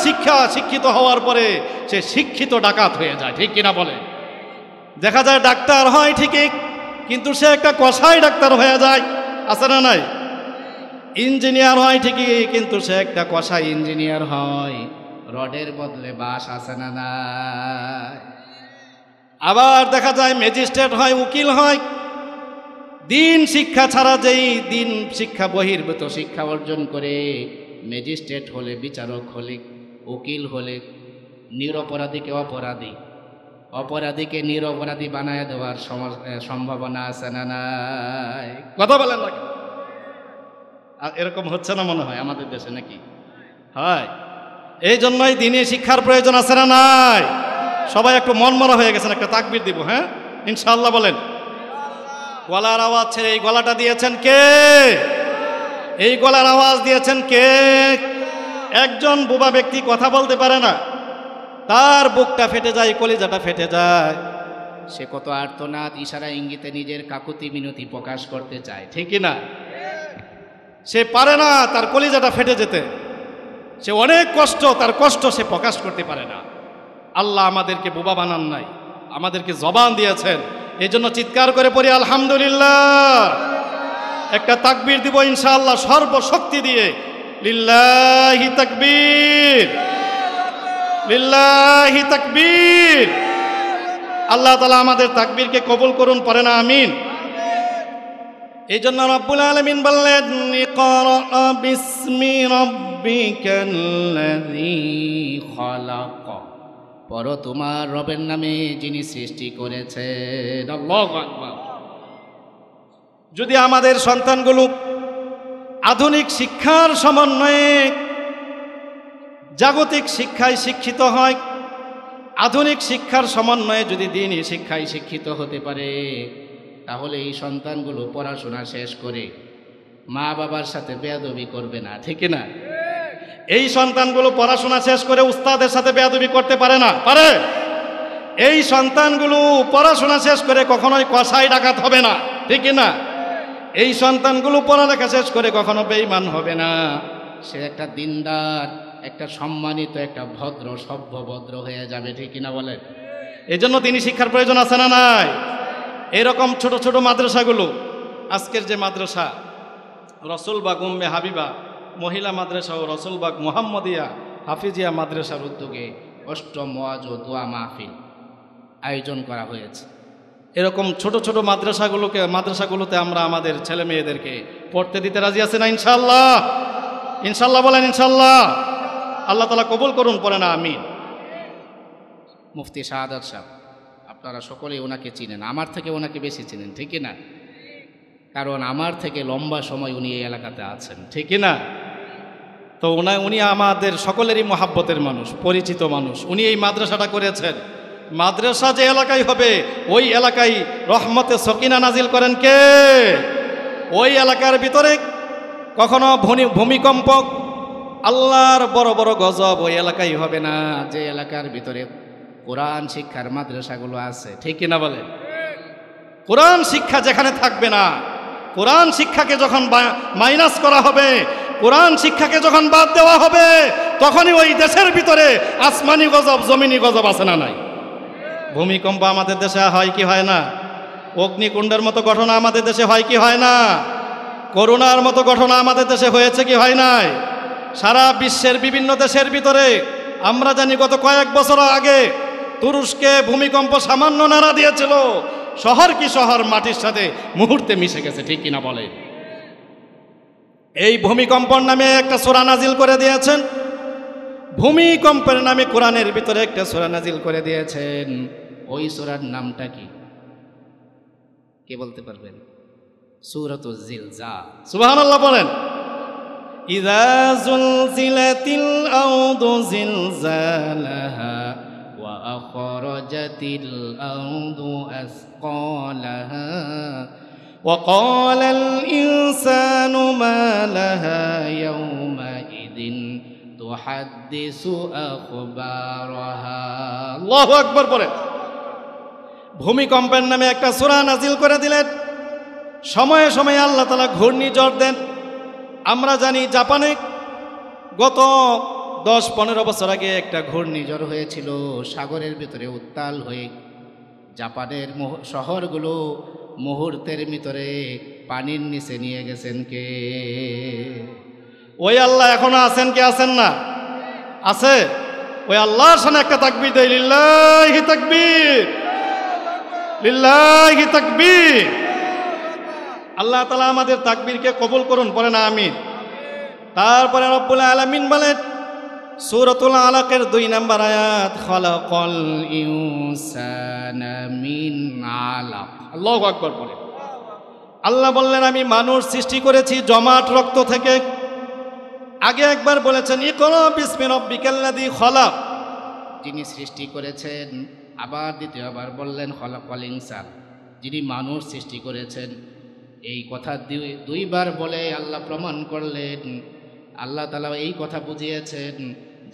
শিক্ষিত হওয়ার পরে সে শিক্ষিত ডাকাত হয়ে যায়, ঠিক কিনা বলে? দেখা যায় ডাক্তার হয় ঠিকই, কিন্তু সে একটা কসাই ডাক্তার হয়ে যায়, আছে না নাই? ইঞ্জিনিয়ার হয় ঠিকই, কিন্তু সে একটা কসাই ইঞ্জিনিয়ার হয়, রডের বদলে বাঁশ, আছে না নাই? আবার দেখা যায় ম্যাজিস্ট্রেট হয়, উকিল হয়। দ্বীন শিক্ষা ছাড়া যেই দ্বীন শিক্ষা বহির্ভূত শিক্ষা অর্জন করে ম্যাজিস্ট্রেট হলে, বিচারক হলে, উকিল হলে, নিরপরাধীকে অপরাধী, অপরাধীকে নিরপরাধী বানায় দেওয়ার সম্ভাবনা আছে না নাই? কথা বলেন না? আর এরকম হচ্ছে না মনে হয় আমাদের দেশে, নাকি হয়? এই জন্যই দিনী শিক্ষার প্রয়োজন আছে না নাই? সবাই একটু মনমরা হয়ে গেছেন, একটা তাকবীর দিব। হ্যাঁ, ইনশাআল্লাহ বলেন। গলার আওয়াজ ছেড়ে এই গলাটা দিয়েছেন কে? এই গলার আওয়াজ দিয়েছেন কে? একজন বোবা ব্যক্তি কথা বলতে পারে না, তার বুকটা ফেটে যায়, কলিজাটা ফেটে যায়। সে কত আর্তনাদ, ইশারা ইঙ্গিতে নিজের কাকুতি মিনতি প্রকাশ করতে চায়, ঠিক না? সে পারে না তার কলিজাটা ফেটে যেতে, সে অনেক কষ্ট, তার কষ্ট সে প্রকাশ করতে পারে না। আল্লাহ আমাদেরকে বোবা বানান নাই, আমাদেরকে জবান দিয়েছেন। এই জন্য চিৎকার করে পড়ি আলহামদুলিল্লাহ। একটা তাকবীর দিব ইনশাআল্লাহ সর্বশক্তি দিয়ে। লিল্লাহি তাকবীর, লিল্লাহি তাকবীর। আল্লাহ তাআলা আমাদের তাকবীরকে কবুল করুন, পড়ে না আমিন। এই জন্য রব্বুল আলামিন বললেন, ইকরা বিসমি রাব্বিকাল্লাযী খালাক, পড়ো তোমার রবের নামে যিনি সৃষ্টি করেছেন। আল্লাহু আকবার। যদি আমাদের সন্তানগুলো আধুনিক শিক্ষার সমন্বয়ে জাগতিক শিক্ষায় শিক্ষিত হয়, আধুনিক শিক্ষার সমন্বয়ে যদি দ্বীনি শিক্ষায় শিক্ষিত হতে পারে, তাহলে এই সন্তানগুলো পড়াশোনা শেষ করে মা বাবার সাথে বেয়াদবি করবে না, ঠিক না? এই সন্তানগুলো পড়াশোনা শেষ করে উস্তাদের সাথে বেয়াদবি করতে পারে না, পারে? এই সন্তানগুলো পড়াশোনা শেষ করে কখনোই কসাই ডাকাত হবে না, ঠিক না? এই সন্তানগুলো পড়ালেখা শেষ করে কখনো বেঈমান হবে না। সে একটা দিনদার, একটা সম্মানিত, একটা ভদ্র, সভ্য ভদ্র হয়ে যাবে, ঠিক না বলেন? এই জন্য তিনি শিক্ষার প্রয়োজন আছে না নাই? এরকম ছোট ছোট মাদ্রাসাগুলো, আজকের যে মাদ্রাসা রসুলবাগ উম্মে হাবিবা মহিলা মাদ্রাসা ও রসুলবাগ মুহাম্মদিয়া হাফিজিয়া মাদ্রাসার উদ্যোগে অষ্টম ওয়াজ ও দোয়া মাহফিল আয়োজন করা হয়েছে। এরকম ছোট ছোট মাদ্রাসাগুলোতে আমরা আমাদের ছেলে মেয়েদেরকে পড়তে দিতে রাজি আছি না ইনশাআল্লাহ? ইনশাআল্লাহ বলেন ইনশাআল্লাহ। আল্লাহ তাআলা কবুল করুন, পড়ে না আমিন। মুফতি শাহাদাত সাহেব, আপনারা সকলেই ওনাকে চিনেন, আমার থেকে ওনাকে বেশি চিনেন, ঠিক না? কারণ আমার থেকে লম্বা সময় উনি এই এলাকাতে আছেন, ঠিক না? তো উনি আমাদের সকলেরই মহাব্বতের মানুষ, পরিচিত মানুষ। উনি এই মাদ্রাসাটা করেছেন। মাদ্রাসা যে এলাকায় হবে, ওই এলাকায় রহমতে সকিনা নাজিল করেন কে? ওই এলাকার ভিতরে কখনো ভূমিকম্প, আল্লাহর বড় বড় গজব ওই এলাকায় হবে না, যে এলাকার ভিতরে কোরআন শিক্ষার মাদ্রাসাগুলো আছে, ঠিক কিনা বলেন? কোরআন শিক্ষা যেখানে থাকবে না, কোরআন শিক্ষাকে যখন মাইনাস করা হবে, কোরআন শিক্ষাকে যখন বাদ দেওয়া হবে, তখনই ওই দেশের ভিতরে আসমানি গজব, জমিনি গজব আছে না নাই? ভূমিকম্প আমাদের দেশে হয় কি হয় না? অগ্নিকুণ্ডের মতো ঘটনা আমাদের দেশে হয় কি হয় না? করোনার মতো ঘটনা আমাদের দেশে হয়েছে কি হয় নাই? সারা বিশ্বের বিভিন্ন দেশের ভিতরে আমরা জানি গত কয়েক বছর আগে তুরস্কে ভূমিকম্প সামান্য নাড়া দিয়েছিল, শহর কি শহর মাটির সাথে মুহূর্তে মিশে গেছে, ঠিক কিনা বলে? এই ভূমিকম্পর নামে একটা সূরা নাজিল করে দিয়েছেন। ভূমিকম্পের নামে কোরআনের ভিতরে একটা সূরা নাজিল করে দিয়েছেন। ওই সূরার নামটা কি, কে বলতে পারবেন? সূরাতুজ জিলজাল। সুবহানাল্লাহ বলেন। ইযা যুলজিলাতিল আরদু জিলজালাহা ওয়া আখরাজাতিল আরদু আসকালাহা ওয়া ক্বালাল ইনসানু মা লাহা ইয়াওমাইযিন তুহাদ্দিসু আখবারাহা। আল্লাহু আকবার বলেন। ভূমিকম্পের নামে একটা সূরা নাজিল করে দিলেন। সময়ে সময়ে আল্লাহ তাআলা ঘূর্ণিঝড় দেন। আমরা জানি জাপানে গত 10-15 বছর আগে একটা ঘূর্ণিঝড় হয়েছিল, সাগরের ভিতরে উত্তাল হয়ে জাপানের শহরগুলো মুহূর্তের ভিতরে পানির নিচে নিয়ে গেছেন কে? ওই আল্লাহ এখনো আছেন কি আছেন না? আছে। ওই আল্লাহর সামনে একটা তাকবীর দেই, লিল্লাহি তাকবীর, লিল্লাহি তাকবীর। আল্লাহ তাআলা আমাদের তাকবীরকে কবুল করুন, পড়ে না আমিন। তারপরে রব্বুল আলামিন বলেন, সূরাতুল আলাকের 2 নম্বর আয়াত, খালাকাল ইনসানা মিন আলাক। আল্লাহু আকবার বলে আল্লাহ বললেন আমি মানুষ সৃষ্টি করেছি জমাট রক্ত থেকে। আগে একবার বলেছেন ইকরা বিসমি রাব্বিকাল্লাযী খালাক, যিনি সৃষ্টি করেছেন। আবার দ্বিতীয়বার বললেন খালাকাল ইনসান, যিনি মানুষ সৃষ্টি করেছেন। এই কথা দুইবার বলে আল্লাহ প্রমাণ করলেন, আল্লাহ তাআলা এই কথা বুঝিয়েছেন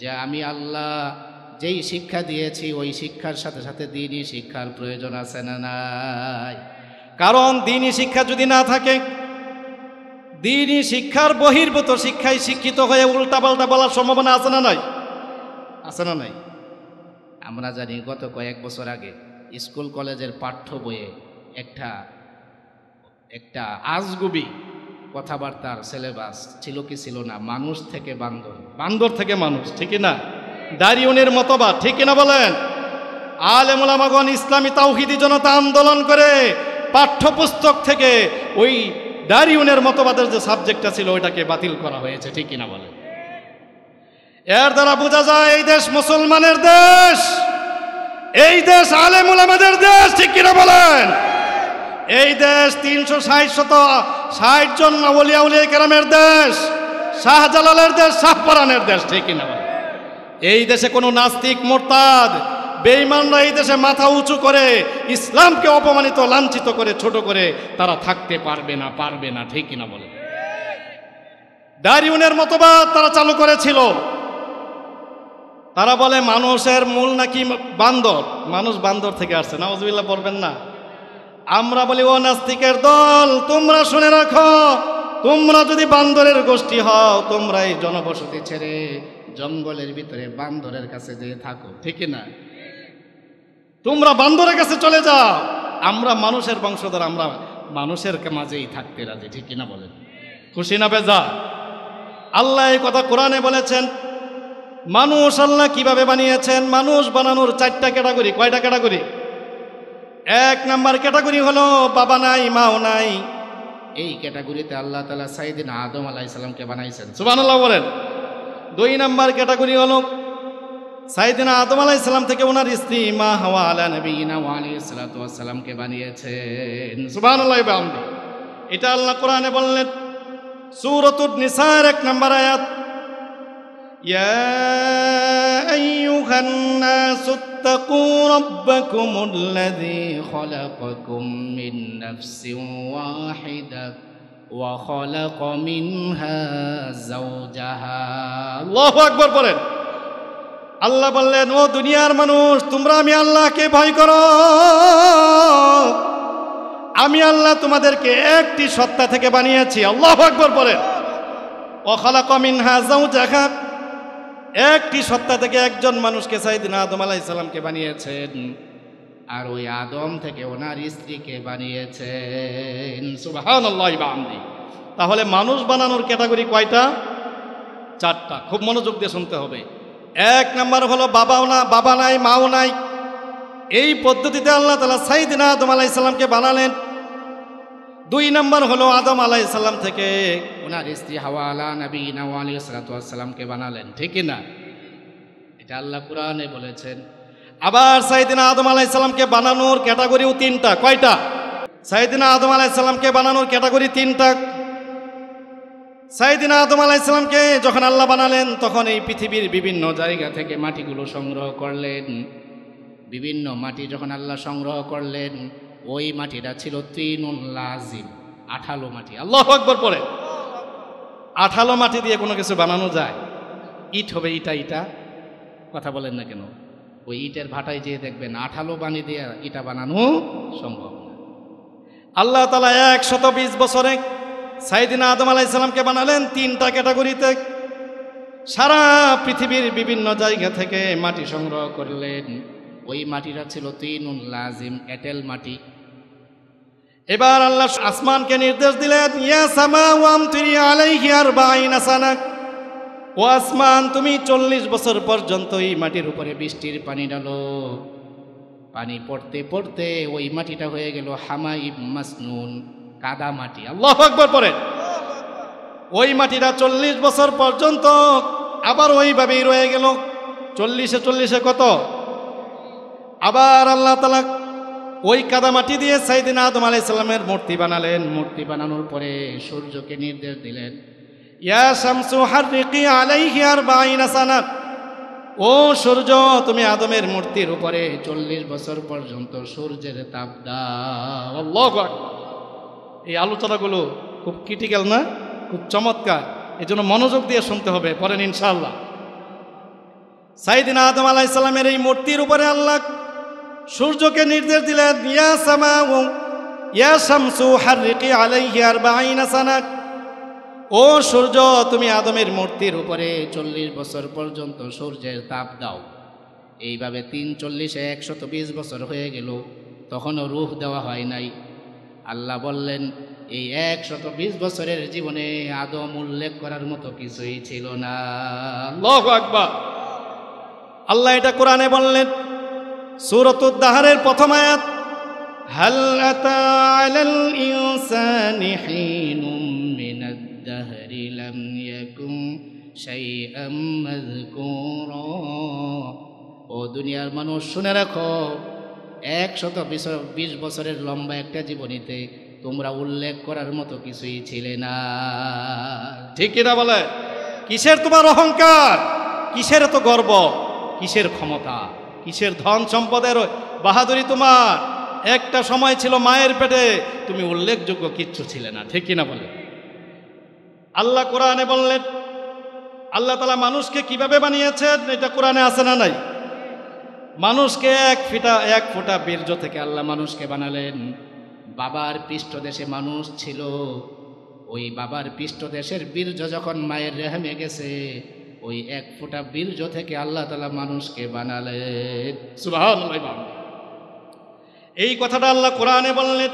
যে আমি আল্লাহ যেই শিক্ষা দিয়েছি ওই শিক্ষার সাথে সাথে দ্বীনি শিক্ষার প্রয়োজন আছে না নাই? কারণ দ্বীনি শিক্ষা যদি না থাকে, দ্বীনি শিক্ষার বহির্ভূত শিক্ষায় শিক্ষিত হয়ে উল্টাপাল্টা বলার সম্ভাবনা আছে না নাই? আছে না নাই? আমরা জানি গত কয়েক বছর আগে স্কুল কলেজের পাঠ্য বইয়ে একটা আজগুবি কথাবার্তার সিলেবাস ছিল কি ছিল না? মানুষ থেকে বান্দর, বান্দর থেকে মানুষ, ঠিক না? দারিউনের মতবাদ, ঠিক না বলেন? আলেম ওলামাগণ ইসলামী তাওহীদি জনতা আন্দোলন করে পাঠ্যপুস্তক থেকে ওই দারিউনের মতবাদের যে সাবজেক্টটা ছিল ওইটাকে বাতিল করা হয়েছে, ঠিক না বলেন? এর দ্বারা বোঝা যায় এই দেশ মুসলমানের দেশ, এই দেশ আলেম ওলামাদের দেশ, ঠিক কিনা বলেন? এই দেশ 360 জন আউলিয়া উলিয়া কেরামের দেশ, শাহজালালের দেশ, শাহপরানের দেশ, ঠিক কিনা বলেন? এই দেশে কোনো নাস্তিক মুরতাদ বেঈমানরা এই দেশে মাথা উঁচু করে ইসলামকে অপমানিত লাঞ্ছিত করে ছোট করে তারা থাকতে পারবে না, ঠিক কিনা বলেন? দারিউনের মতবাদ তারা চালু করেছিল। তারা বলে মানুষের মূল নাকি বান্দর, মানুষ বান্দর থেকে আসছে। নাউজুবিল্লাহ বলবেন না? আমরা বলি ও নাস্তিকের দল, তোমরা শুনে রাখো, তোমরা যদি বান্দরের গোষ্ঠী হও, তোমরা এই জনবসতি ছেড়ে জঙ্গলের ভিতরে বান্দরের কাছে যেয়ে থাকো, ঠিক না? তোমরা বান্দরের কাছে চলে যাও, আমরা মানুষের বংশধর, আমরা মানুষের মাঝেই থাকতে রাজি, ঠিক না বলেন? খুশি না বেজা? আল্লাহ এই কথা কোরআনে বলেছেন। মানুষ আল্লাহ কিভাবে বানিয়েছেন? মানুষ বানানোর 4টা ক্যাটাগরি। কয়টা ক্যাটাগরি? 1 নাম্বার ক্যাটাগরি হলো বাবা নাই মাও নাই। এই ক্যাটাগরিতে আল্লাহ তাআলা সাইয়েদনা আদম আলাইহিস সালামকে বানাইছেন, সুবহানাল্লাহ বলেন। 2 নাম্বার ক্যাটাগরি হলো সাইয়েদনা আদম আলাইহিস সালাম থেকে ওনার স্ত্রী মা হাওয়া আলা নবিয়িনা ওয়া আলাইহিস সালাতু ওয়াস সালামকে বানিয়েছেন, সুবহানাল্লাহ বিহামদি। এটা আল্লাহ কোরআনে বললেন সূরাতুন নিসার 1 নাম্বার আয়াত, ইয়া আইয়ুহান নাসু ইত্তাকু রাব্বাকুমুল্লাযী খালাকাকুম মিন নাফসিন ওয়াহিদা ওয়া খালাকা মিনহা যাওজাহা। আল্লাহু আকবার বলেন। আল্লাহ বললেন ও দুনিয়ার মানুষ, তোমরা আমি আল্লাহকে ভয় করো। আমি আল্লাহ তোমাদেরকে একটি সত্তা থেকে বানিয়েছি। আল্লাহু আকবার বলেন। ওয়া খালাকা মিনহা যাওজাহা, একটি সত্তা থেকে একজন মানুষকে সাইয়েদনা আদম আলাইহিস সালামকে বানিয়েছেন, আর ওই আদম থেকে ওনার স্ত্রীকে বানিয়েছেন, সুবহানাল্লাহি ওয়া বিহামদি। তাহলে মানুষ বানানোর ক্যাটাগরি কয়টা? 4টা। খুব মনোযোগ দিয়ে শুনতে হবে। 1 নাম্বার হলো বাবা নাই মাও নাই। এই পদ্ধতিতে আল্লাহ তাআলা সাইয়েদনা আদম আলাইহিস সালামকে বানালেন। 2 নাম্বার হলো আদম আলাইহিস সালাম থেকে ওনার স্ত্রী হাওয়া আলা নবিয়িনা ওয়া আলাইহিস সালাতু ওয়াস সালামকে বানালেন, ঠিক না? এটা আল্লাহ কোরআনে বলেছেন। আবার সাইয়েদনা আদম আলাইহিস সালামকে বানানোর ক্যাটাগরিও 3টা। কয়টা? সাইয়েদনা আদম আলাইহিস সালামকে বানানোর ক্যাটাগরি 3টা। সাইয়েদনা আদম আলাইহিস সালামকে যখন আল্লাহ বানালেন তখন এই পৃথিবীর বিভিন্ন জায়গা থেকে মাটিগুলো সংগ্রহ করলেন। বিভিন্ন মাটি যখন আল্লাহ সংগ্রহ করলেন, ওই মাটিটা ছিল তিনুন লাজিম, আঠালো মাটি। আল্লাহু আকবার পড়ে। আঠালো মাটি দিয়ে কোনো কিছু বানানো যায়? ইট হবে, ইটা কথা বলেন না কেন? ওই ইটের ভাটায় যেয়ে দেখবেন আঠালো পানি দিয়ে ইটা বানানো সম্ভব না। আল্লাহ তাআলা 120 বছরে সাইয়েদনা আদম আলাইহিস সালামকে বানালেন 3টা ক্যাটাগরিতে। সারা পৃথিবীর বিভিন্ন জায়গা থেকে মাটি সংগ্রহ করলেন। ওই মাটিটা ছিল তিনুন লাজিম, এঁটেল মাটি। এবার আল্লাহ আসমানকে নির্দেশ দিলেন, ইয়া সামাউ আমতিরি আলাইহি 40 সানা। ও আসমান, তুমি 40 বছর পর্যন্ত এই মাটির উপরে বৃষ্টির পানি ঢালো। পানি পড়তে পড়তে ওই মাটিটা হয়ে গেল হামাইম মাসনুন, কাদা মাটি। আল্লাহু আকবার পড়েন। ওই মাটিটা 40 বছর পর্যন্ত আবার ওইভাবেই রয়ে গেল। 40-এ কত? আবার আল্লাহ তাআলা ওই কাদামাটি দিয়ে সাইয়েদনা আদম আলাইহিস সালামের মূর্তি বানালেন। মূর্তি বানানোর পরে সূর্যকে নির্দেশ দিলেন, ইয়া শামসু হাররিকি আলাইহি 40 সানা, ও সূর্য তুমি আদমের মূর্তির উপরে 40 বছর পর্যন্ত সূর্যের তাপ দাও। আল্লাহু আকবার। এই আলোচনাগুলো খুব ক্রিটিক্যাল না? খুব চমৎকার, এই জন্য মনোযোগ দিয়ে শুনতে হবে, পড়েন ইনশাআল্লাহ। সাইয়েদনা আদম আলাইহিস সালামের এই মূর্তির উপরে আল্লাহ সূর্যকে নির্দেশ দিলেন, ইয়া সামাউ ইয়া শামসু হাররিকি আলাইহি 40 সানা, ও সূর্য তুমি আদমের মূর্তির উপরে 40 বছর পর্যন্ত সূর্যের তাপ দাও। এইভাবে 3 × 40 = 120 বছর হয়ে গেল, তখনও রূহ দেওয়া হয় নাই। আল্লাহ বললেন, এই 120 বছরের জীবনে আদম উল্লেখ করার মতো কিছুই ছিল না। আল্লাহু আকবার। আল্লাহ এটা কোরআনে বললেন, সূরাতুদ দাহরের প্রথম আয়াত, হাল আতা আলাল ইনসানি হিনুম মিনাদ দাহরি লাম ইয়াকুম শাইআম মাযকুরা। ও দুনিয়ার মানুষ শুনে রাখো, 120 বছরের লম্বা একটা জীবনীতে তোমরা উল্লেখ করার মতো কিছুই ছিলে না। ঠিক কিনা বলে? কিসের তোমার অহংকার? কিসের এত গর্ব? কিসের ক্ষমতা? কিসের ধন সম্পদের বাহাদুরি তোমার? একটা সময় ছিল মায়ের পেটে তুমি উল্লেখযোগ্য কিচ্ছু ছিলে না। ঠিক কিনা বলে? আল্লাহ কোরআনে বললেন, আল্লাহ তাআলা মানুষকে কিভাবে বানিয়েছেন এটা কোরআনে আছে না নাই? মানুষকে এক ফোঁটা বীর্য থেকে আল্লাহ মানুষকে বানালেন। বাবার পৃষ্ঠদেশে মানুষ ছিল, ওই বাবার পৃষ্ঠদেশের বীর্য যখন মায়ের রেহেমে গেছে, ওই 1 ফোঁটা বীর্য থেকে আল্লাহ তাআলা মানুষকে বানালেন। সুবহানাল্লাহ। এই কথাটা আল্লাহ কোরআনে বললেন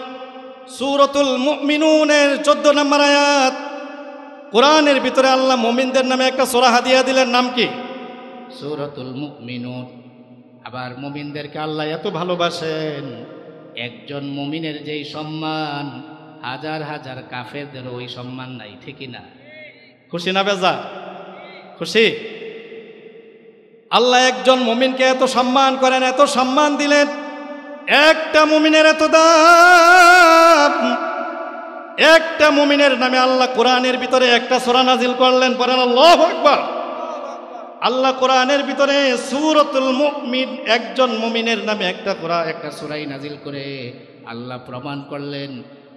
সূরাতুল মুমিনুনের 14 নম্বর আয়াত। কোরআনের ভিতরে আল্লাহ মুমিনদের নামে একটা সূরা হাদিয়া দিলেন, নাম কি? সূরাতুল মুমিনুন। আবার মুমিনদেরকে আল্লাহ এত ভালোবাসেন, একজন মুমিনের যেই সম্মান হাজার হাজার কাফেরদের ওই সম্মান নাই। ঠিকই না? খুশি না বেজা? খুশি? আল্লাহ একজন মুমিনকে এত সম্মান করেন, এত সম্মান দিলেন। একটা মুমিনের এত দাম, একটা মুমিনের নামে আল্লাহ কোরআনের ভিতরে একটা সূরা নাজিল করলেন। পড়েন আল্লাহু আকবার। আল্লাহ কোরআনের ভিতরে সূরাতুল মুমিন, একজন মুমিনের নামে একটা সূরাই নাজিল করে আল্লাহ প্রমাণ করলেন,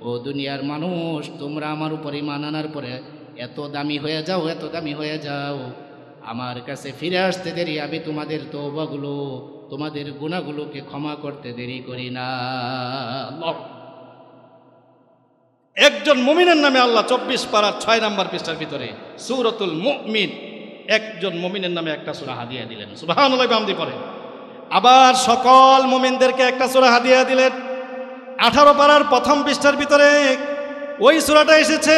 ও দুনিয়ার মানুষ তোমরা আমার উপর ঈমান আনার পরে এত দামি হয়ে যাও, এত দামি হয়ে যাও, আমার কাছে ফিরে আসতে দেরি, আমি তোমাদের তওবাগুলো, তোমাদের গুনাহগুলোকে ক্ষমা করতে দেরি করি না। একজন মুমিনের নামে আল্লাহ 24 পারার 6 নম্বর পৃষ্ঠার ভিতরে সূরাতুল মুমিন, একজন মুমিনের নামে একটা সূরা হাদিয়া দিলেন। সুবহানাল্লাহ বিহামদি পড়ে। আবার সকল মুমিনদেরকে একটা সূরা হাদিয়া দিলেন। 18 পারার প্রথম পৃষ্ঠার ভিতরে ওই সূরাটা এসেছে।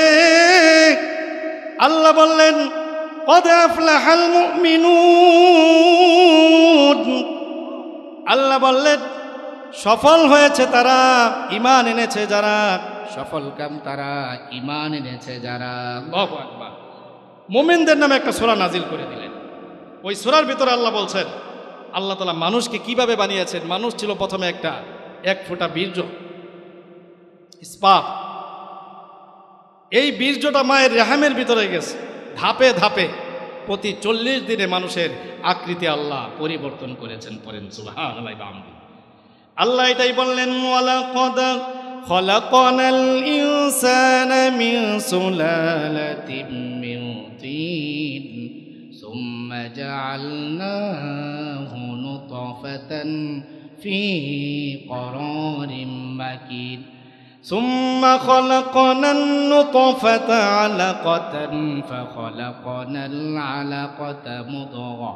আল্লাহ বললেন, কদ আফলাহাল মুমিনুন। আল্লাহ বললেন, সফল হয়েছে তারা, ঈমান এনেছে যারা, সফল কাম তারা, ঈমান এনেছে যারা। আল্লাহু আকবার। মুমিনদের নামে একটা সূরা নাজিল করে দিলেন। ওই সূরার ভিতরে আল্লাহ বলছেন, আল্লাহ তাআলা মানুষকে কিভাবে বানিয়েছেন। মানুষ ছিল প্রথমে একটা 1 ফোঁটা বীর্য, স্পার্ম। এই বীর্যটা মায়ের রেহেমের ভিতরে গেছে। ধাপে ধাপে প্রতি 40 দিনে মানুষের আকৃতি আল্লাহ পরিবর্তন করেছেন। পড়েন সুবহানাল্লাহ। আল্লাহ এটাই বললেন, ওয়ালাকাদ খলাকনাল ইনসানা মিন সুলালাতিন মিন তিন সুম্মা জাআলনাহু নুতফাতান ফি করারিম মাকিন ثم خلقنا النطفة علقة فخلقنا العلقة مضغة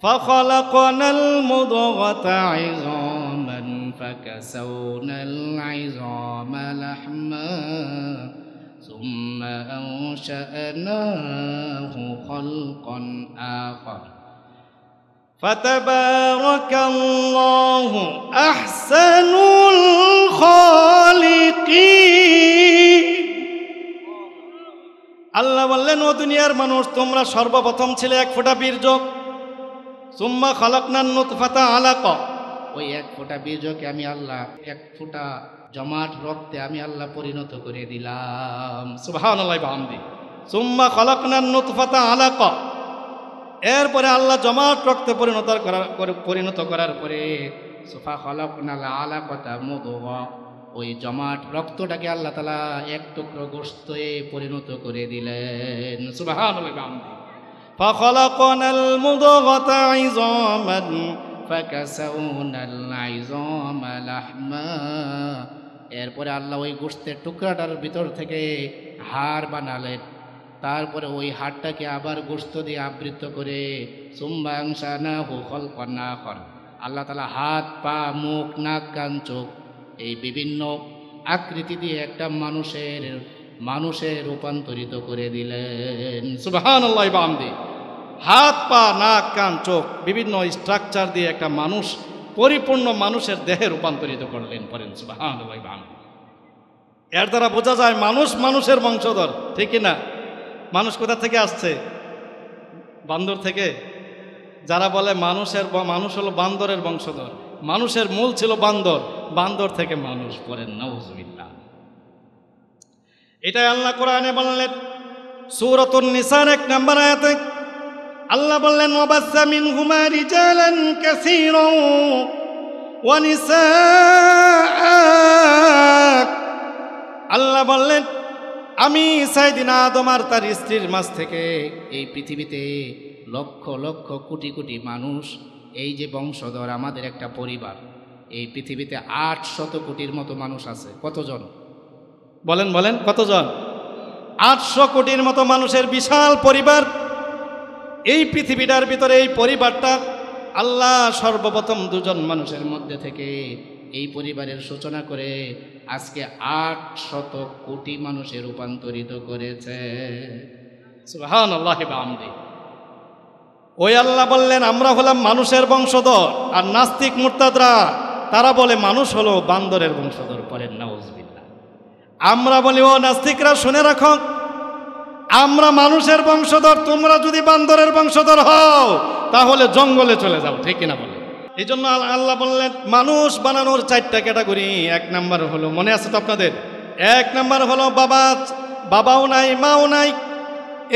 فخلقنا المضغة عظاما فكسونا العظام لحما ثم أنشأناه خلقا آخر فتبارك الله أحسن الخالقين। আল্লাহ বললেন, ও দুনিয়ার মানুষ, তোমরা সর্বপ্রথম ছিলে এক ফোঁটা বীর্য, সুম্মা খালাকনান নুতফাতা আলাকা, ওই এক ফোঁটা বীর্যকে আমি আল্লাহ এক ফোঁটা জমাট রক্তে আমি আল্লাহ পরিণত করে দিলাম। সুবহানাল্লাহি ওয়া বিহামদি। সুম্মা খালাকনান নুতফাতা আলাকা, এরপরে আল্লাহ জমাট রক্তে পরিণত করার পরে সুফা খালাকনাল আলাকাতা মুদগা, ওই জমাট রক্তটাকে আল্লাহ তাআলা এক টুকরো গোশতে পরিণত করে দিলেন। সুবহানাল্লাহি ওয়া বিহামদি। ফাখালাকনাল মুদগাতা ইযামান ফাকাসাউনাল ইযামা লাহমা, এরপরে আল্লাহ ওই গোশতের টুকরাটার ভিতর থেকে হাড় বানালেন। তারপরে ওই হাড়টাকে আবার গোশত দিয়ে আবৃত করে সুম্মা আনশানাহু খালকান আখার, আল্লাহ তাআলা হাত, পা, মুখ, নাক, কান, চোখ এই বিভিন্ন আকৃতি দিয়ে একটা মানুষের রূপান্তরিত করে দিলেন। সুবহানাল্লাহি ওয়া বিহামদি। হাত, পা, নাক, কান, চোখ বিভিন্ন স্ট্রাকচার দিয়ে একটা মানুষ, পরিপূর্ণ মানুষের দেহে রূপান্তরিত করলেন। পড়েন সুবহানাল্লাহি ওয়া বিহামদি। এর দ্বারা বোঝা যায় মানুষ মানুষের বংশধর, ঠিক না? মানুষ কোথা থেকে আসছে? বান্দর থেকে। যারা বলে মানুষ হলো বান্দরের বংশধর, মানুষের মূল ছিল বান্দর, বান্দর থেকে মানুষ। পড়েন নাউজুবিল্লাহ। এটাই আল্লাহ কোরআনে বললেন, সূরাতুন নিসার 1 নম্বর আয়াতে আল্লাহ বললেন, ওয়াবাসসা মিনহুমা রিজালান কাসীরান ওয়া নিসাআ। আল্লাহ বললেন, আমি সাইয়েদিনা আদম আর তার স্ত্রীর মাঝ থেকে এই পৃথিবীতে লক্ষ লক্ষ কোটি কোটি মানুষ, এই যে বংশধর আমাদের একটা পরিবার, এই পৃথিবীতে 800 কোটির মতো মানুষ আছে। কতজন বলেন বলেন কতজন? 800 কোটির মতো মানুষের বিশাল পরিবার। এই পৃথিবীটার ভিতরে এই পরিবারটা আল্লাহ সর্বপ্রথম দুজন মানুষের মধ্যে থেকে এই পরিবারের সূচনা করে আজকে 800 কোটি মানুষে রূপান্তরিত করেছে। সুবহানাল্লাহি ওয়া বিহামদি। ওই আল্লাহ বললেন, আমরা হলাম মানুষের বংশধর, আর নাস্তিক মুরতাদরা তারা বলে মানুষ হলো বান্দরের বংশধর। পড়েন নাউজুবিল্লাহ। আমরা বলি, ও নাস্তিকরা শুনে রাখো, আমরা মানুষের বংশধর, তোমরা যদি বান্দরের বংশধর হও তাহলে জঙ্গলে চলে যাও, ঠিক কিনা বলে? এই জন্য আল্লাহ বললেন, মানুষ বানানোর 4টা ক্যাটাগরি। 1 নাম্বার হলো, মনে আছে তো আপনাদের? 1 নাম্বার হলো বাবাও নাই, মাও নাই।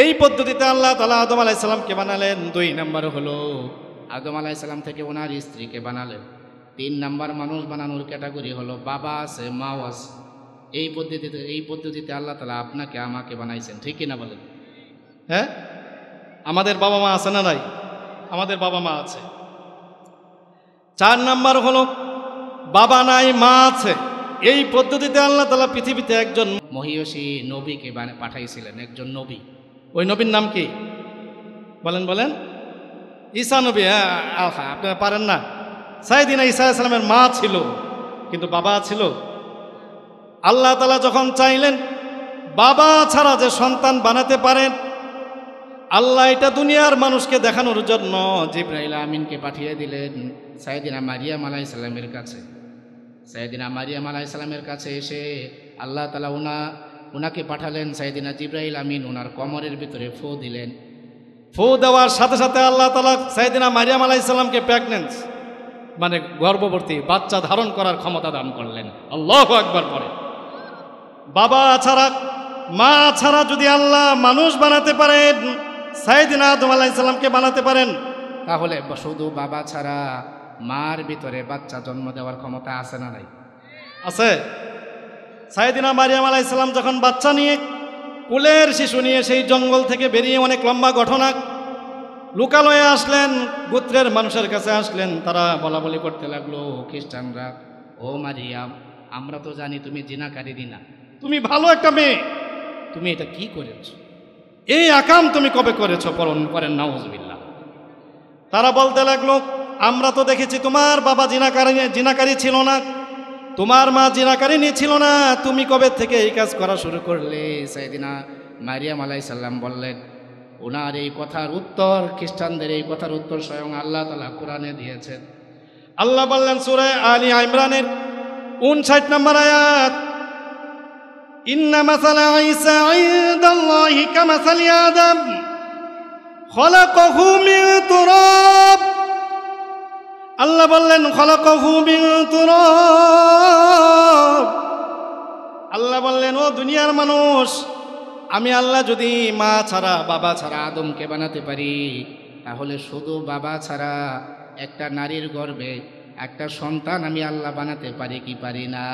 এই পদ্ধতিতে আল্লাহ তাআলা আদম আলাইহিস সালামকে বানালেন। 2 নাম্বার হলো আদম আলাইহিস সালাম থেকে ওনার স্ত্রীকে বানালেন। 3 নাম্বার মানুষ বানানোর ক্যাটাগরি হলো বাবা আছে, মাও আছে। এই পদ্ধতিতে আল্লাহ তাআলা আপনাকে আমাকে বানাইছেন, ঠিক কিনা বলেন? হ্যাঁ, আমাদের বাবা মা আছে না নাই? আমাদের বাবা মা আছে। 4 নাম্বার হলো বাবা নাই, মা আছে। এই পদ্ধতিতে আল্লাহ তাআলা পৃথিবীতে একজন মহিয়সী নবীকে পাঠাইছিলেন, একজন নবী। ওই নবীর নাম কি? বলেন বলেন। ঈসা নবী। হ্যাঁ, আপনারা পারেন না। সাইয়েদিনা ঈসা আলাইহিস সালামের মা ছিল, কিন্তু বাবা ছিল। আল্লাহ তাআলা যখন চাইলেন বাবা ছাড়া যে সন্তান বানাতে পারেন, আল্লাহ এটা দুনিয়ার মানুষকে দেখানোর জন্য জিবরাইল আমিনকে পাঠিয়ে দিলেন সাইয়েদিনা মারিয়াম আলাইহিস সালামের কাছে। সাইয়েদিনা মারিয়াম আলাইহিস সালামের কাছে এসে আল্লাহ তাআলা ওনাকে পাঠালেন। সাইয়েদিনা জিবরাইল আমিন ওনার কোমরের ভিতরে ফু দিলেন। ফু দেওয়ার সাথে সাথে আল্লাহ তাআলা সাইয়েদিনা মারিয়াম আলাইহিস সালামকে প্রেগন্যান্স, মানে গর্ভবতী, বাচ্চা ধারণ করার ক্ষমতা দান করলেন। আল্লাহু আকবার। পড়ে, বাবা ছাড়া, মা ছাড়া যদি আল্লাহ মানুষ বানাতে পারেন, সাইয়েদিনা আদম আলাইহিস সালামকে বানাতে পারেন, তাহলে শুধু বাবা ছাড়া মার ভিতরে বাচ্চা জন্ম দেওয়ার ক্ষমতা আছে না নাই? আছে। সাইয়েদিনা মারিয়াম আলাইহিস সালাম যখন বাচ্চা নিয়ে, কুলের শিশু নিয়ে সেই জঙ্গল থেকে বেরিয়ে অনেক লম্বা ঘটনা, লোকালয়ে আসলেন, গোত্রের মানুষের কাছে আসলেন। তারা বলা বলি করতে লাগলো, খ্রিস্টানরা, ও মারিয়াম, আমরা তো জানি তুমি জিনাকারী না, তুমি ভালো একটা মেয়ে, তুমি এটা কি করেছো? এই আকাম তুমি কবে করেছো? পড়েন নাউজুবিল্লাহ। তারা বলতে লাগলো, আমরা তো দেখেছি তোমার বাবা জিনাকারী ছিল না, তোমার মা জিনাকারিনী ছিল না, তুমি কবে থেকে এই কাজ করা শুরু করলে? সাইয়েদিনা মারিয়াম আলাইহিস সালাম বললেন, ওনার এই কথার উত্তর, খ্রিস্টানদের এই কথার উত্তর স্বয়ং আল্লাহ তাআলা কোরআনে দিয়েছেন। আল্লাহ বললেন সূরা আলী ইমরানের 59 নম্বর আয়াত, ইন্না মাসালা ঈসা ইনদাল্লাহি কামাসালি আদম খলাকাহু মিন তুরাব। আল্লাহ বললেন খলাকাহু মিন তুরাব। আল্লাহ বললেন ও দুনিয়ার মানুষ, আমি আল্লাহ যদি মা ছাড়া বাবা ছাড়া আদমকে বানাতে পারি, তাহলে শুধু বাবা ছাড়া একটা নারীর গর্ভে একটা সন্তান আমি আল্লাহ বানাতে পারি কি পারি না?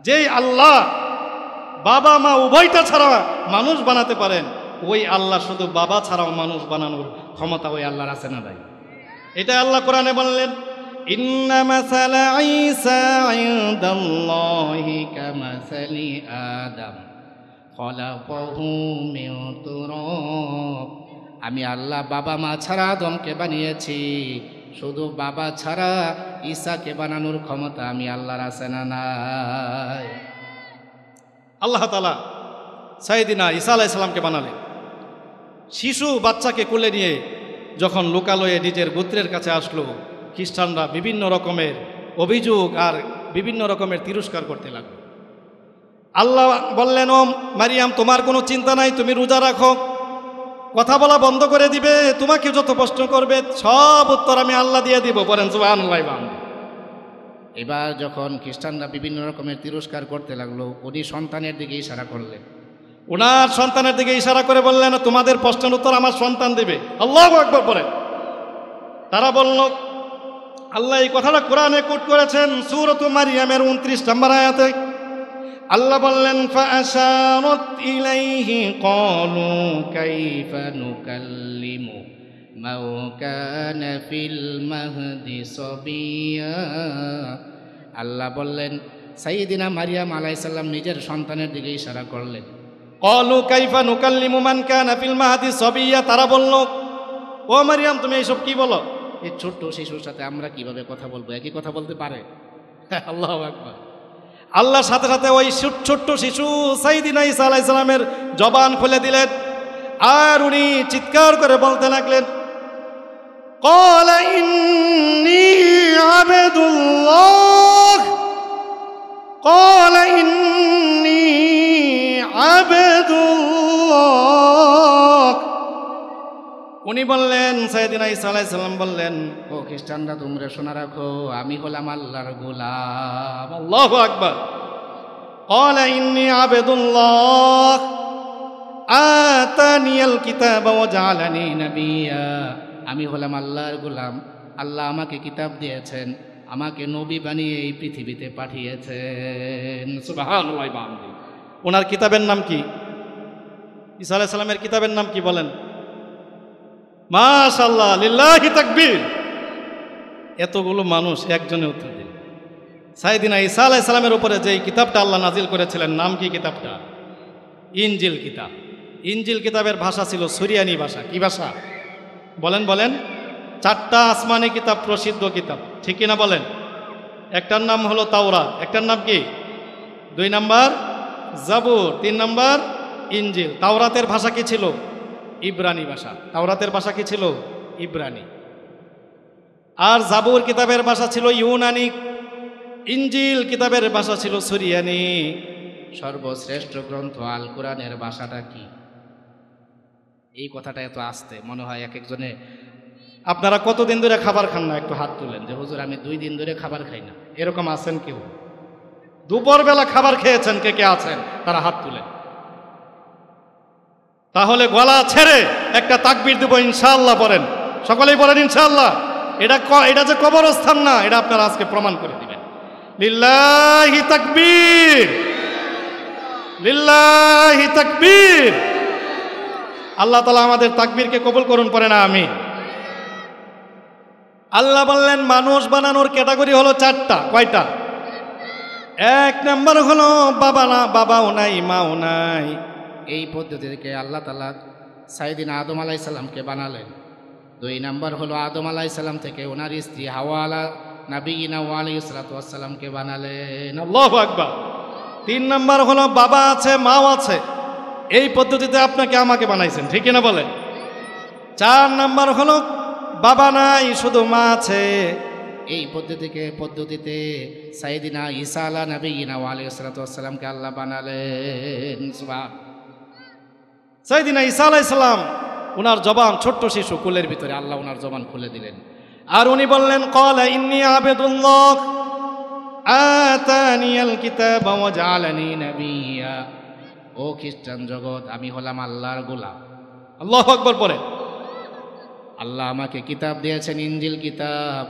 যেই আল্লাহ বাবা মা উভয়টা ছাড়া মানুষ বানাতে পারেন, ওই আল্লাহ শুধু বাবা ছাড়াও মানুষ বানানোর ক্ষমতা ওই আল্লাহর আছে না ভাই? এটা আল্লাহ কোরআনে বললেন ইন্না মাসালা ঈসা ইনদাল্লাহি কামাসালি আদম খলাকাহু মিন তুরাব। আমি আল্লাহ বাবা মা ছাড়া আদমকে বানিয়েছি, শুধু বাবা ছাড়া ঈসাকে বানানোর ক্ষমতা আমি আল্লাহর আছে না নাই? আল্লাহ তাআলা সাইয়েদিনা ঈসা আলাইহিস সালামকে বানালেন। শিশু বাচ্চাকে কোলে নিয়ে যখন লোকালয়ে নিজের গোত্রের কাছে আসলো, খ্রিস্টানরা বিভিন্ন রকমের অভিযোগ আর বিভিন্ন রকমের তিরস্কার করতে লাগলো। আল্লাহ বললেন ও মারিয়াম, তোমার কোনো চিন্তা নাই, তুমি রোজা রাখো, কথা বলা বন্ধ করে দিবে, তোমাকে যত প্রশ্ন করবে সব উত্তর আমি আল্লাহ দিয়ে দিব। বলেন সুবহানাল্লাহ। এবার যখন খ্রিস্টানরা বিভিন্ন রকমের তিরস্কার করতে লাগলো, উনি সন্তানের দিকে ইশারা করলেন, ওনার সন্তানের দিকে ইশারা করে বললেন তোমাদের প্রশ্নের উত্তর আমার সন্তান দেবে। আল্লাহু আকবার বলেন। তারা বলল, আল্লাহ এই কথাটা কোরআনে কোট করেছেন সূরাতু মারইয়ামের 29 নম্বর আয়াতে। আল্লাহ বললেন ফাআশারাত ইলাইহি ক্বালু কাইফা নুকাল্লিমু মাও কানা ফিল মাহদি সাবিয়া। আল্লাহ বললেন সাইয়্যিদিনা মারইয়াম আলাইহিস সালাম নিজের সন্তানের দিকে ইশারা করলেন। ক্বালু কাইফা নুকাল্লিমু মান কানা ফিল মাহদি সাবিয়া। তারা বলল, ও মারইয়াম তুমি এইসব কি বলো? এই ছোট্ট শিশুর সাথে আমরা কিভাবে কথা বলবো? একই কথা বলতে পারে? আল্লাহু আকবার। আল্লাহর সাথে সাথে ওই ছোট্ট শিশু সাইয়্যিদিনা ঈসা আলাইহিস সালামের জবান খুলে দিলেন, আর উনি চিৎকার করে বলতে লাগলেন ক্বালা ইন্নী আবদুল্লাহ, ক্বালা ইন্নী আবদুল্লাহ। উনি বললেন, সাইয়্যিদিনা ঈসা আলাইহিস সালাম বললেন, ও খ্রিস্টানরা তোমরা শোনা রাখো, আমি হলাম আল্লাহর গোলাম। আল্লাহু আকবার। ক্বালা ইন্নী আবদুল্লাহ আতানিয়াল কিতাবা ওয়া জাআলানি নাবিয়্যা। আমি হলাম আল্লাহর গোলাম, আল্লাহ আমাকে কিতাব দিয়েছেন, আমাকে নবী বানিয়ে এই পৃথিবীতে পাঠিয়েছেন। সুবহানাল্লাহ। ওনার কিতাবের নাম কি? ঈসা আলাইহিস সালামের কিতাবের নাম কি বলেন? মাশাআল্লাহ, লিল্লাহি তাকবীর। এতগুলো মানুষ একজনে উত্তর দিল। সাইয়্যিদিনা ঈসা আলাইহিস সালামের উপরে যে কিতাবটা আল্লাহ নাজিল করেছিলেন, নাম কি কিতাবটা? ইনজিল কিতাব। ইনজিল কিতাবের ভাষা ছিল সুরিয়ানি ভাষা। কি ভাষা বলেন? বলেন। 4টা আসমানি কিতাব, প্রসিদ্ধ কিতাব, ঠিক কিনা বলেন? একটার নাম হলো তাওরাত, একটার নাম কি? 2 নাম্বার জাবুর, 3 নাম্বার ইনজিল। তাওরাতের ভাষা কি ছিল? ইব্রানি ভাষা। তাওরাতের ভাষা কি ছিল? ইব্রানি। আর জাবুর কিতাবের ভাষা ছিল ইউনানি। ইনজিল কিতাবের ভাষা ছিল সুরিয়ানি। সর্বশ্রেষ্ঠ গ্রন্থ আল কোরআনের ভাষাটা কি? এই কথাটা এত আস্তে মনে হয় এক একজনে। আপনারা কতদিন ধরে খাবার খান না? একটু হাত তুলেন যে হুজুর আমি 2 দিন ধরে খাবার খাই না। এরকম আছেন কেউ? দুপুরবেলা খাবার খেয়েছেন কে কে আছেন? তারা হাত তুলেন। তাহলে গলা ছেড়ে একটা তাকবীর দেব ইনশাআল্লাহ। বলেন, সকলেই বলেন ইনশাআল্লাহ। এটা যে কবরস্থান না, এটা আপনারা আজকে প্রমাণ করে দিবেন। লিল্লাহি তাকবীর, লিল্লাহি তাকবীর। আল্লাহ তাআলা আমাদের তাকবীরকে কবুল করুন, পড়ে না আমিন। আল্লাহ বললেন মানুষ বানানোর ক্যাটাগরি হলো 4টা। কয়টা? 1 নাম্বার হলো বাবাও নাই মাও নাই। এই পদ্ধতি থেকে আল্লাহ তাআলা সাইয়্যিদিনা আদম আলাইহিস সালামকে বানালেন। 2 নাম্বার হলো আদম আলাইহিস সালাম থেকে ওনার স্ত্রী হাওয়া নবিয়িনা ওয়া আলাইহিস সালাতু ওয়াস সালামকে বানালেন। আল্লাহু আকবার। 3 নাম্বার হলো বাবা আছে মাও আছে, এই পদ্ধতিতে আপনাকে আমাকে বানাইছেন, ঠিক না বলেন? 4 নাম্বার হলো বাবা নাই শুধু মা আছে, এই পদ্ধতিতে সাইয়েদিনা ঈসা আলা নবিয়িনা ওয়া আলাইহিস সালাতু ওয়াস সালামকে আল্লাহ বানালেন। সুবহান। সাইয়েদিনা ঈসা আলাইহিস সালাম ওনার জবান, ছোট্ট শিশু কুলের ভিতরে আল্লাহ ওনার জবান খুলে দিলেন। আর উনি বললেন, ক্বালা ইন্নী আবদুল্লাহ আতানিয়াল কিতাবা ওয়া জাআলানি নাবিয়্যা। ও খ্রিস্টান জগৎ, আমি হলাম আল্লাহর গোলাম। আল্লাহু আকবার পড়ে। আল্লাহ আমাকে কিতাব দিয়েছেন, ইনজিল কিতাব,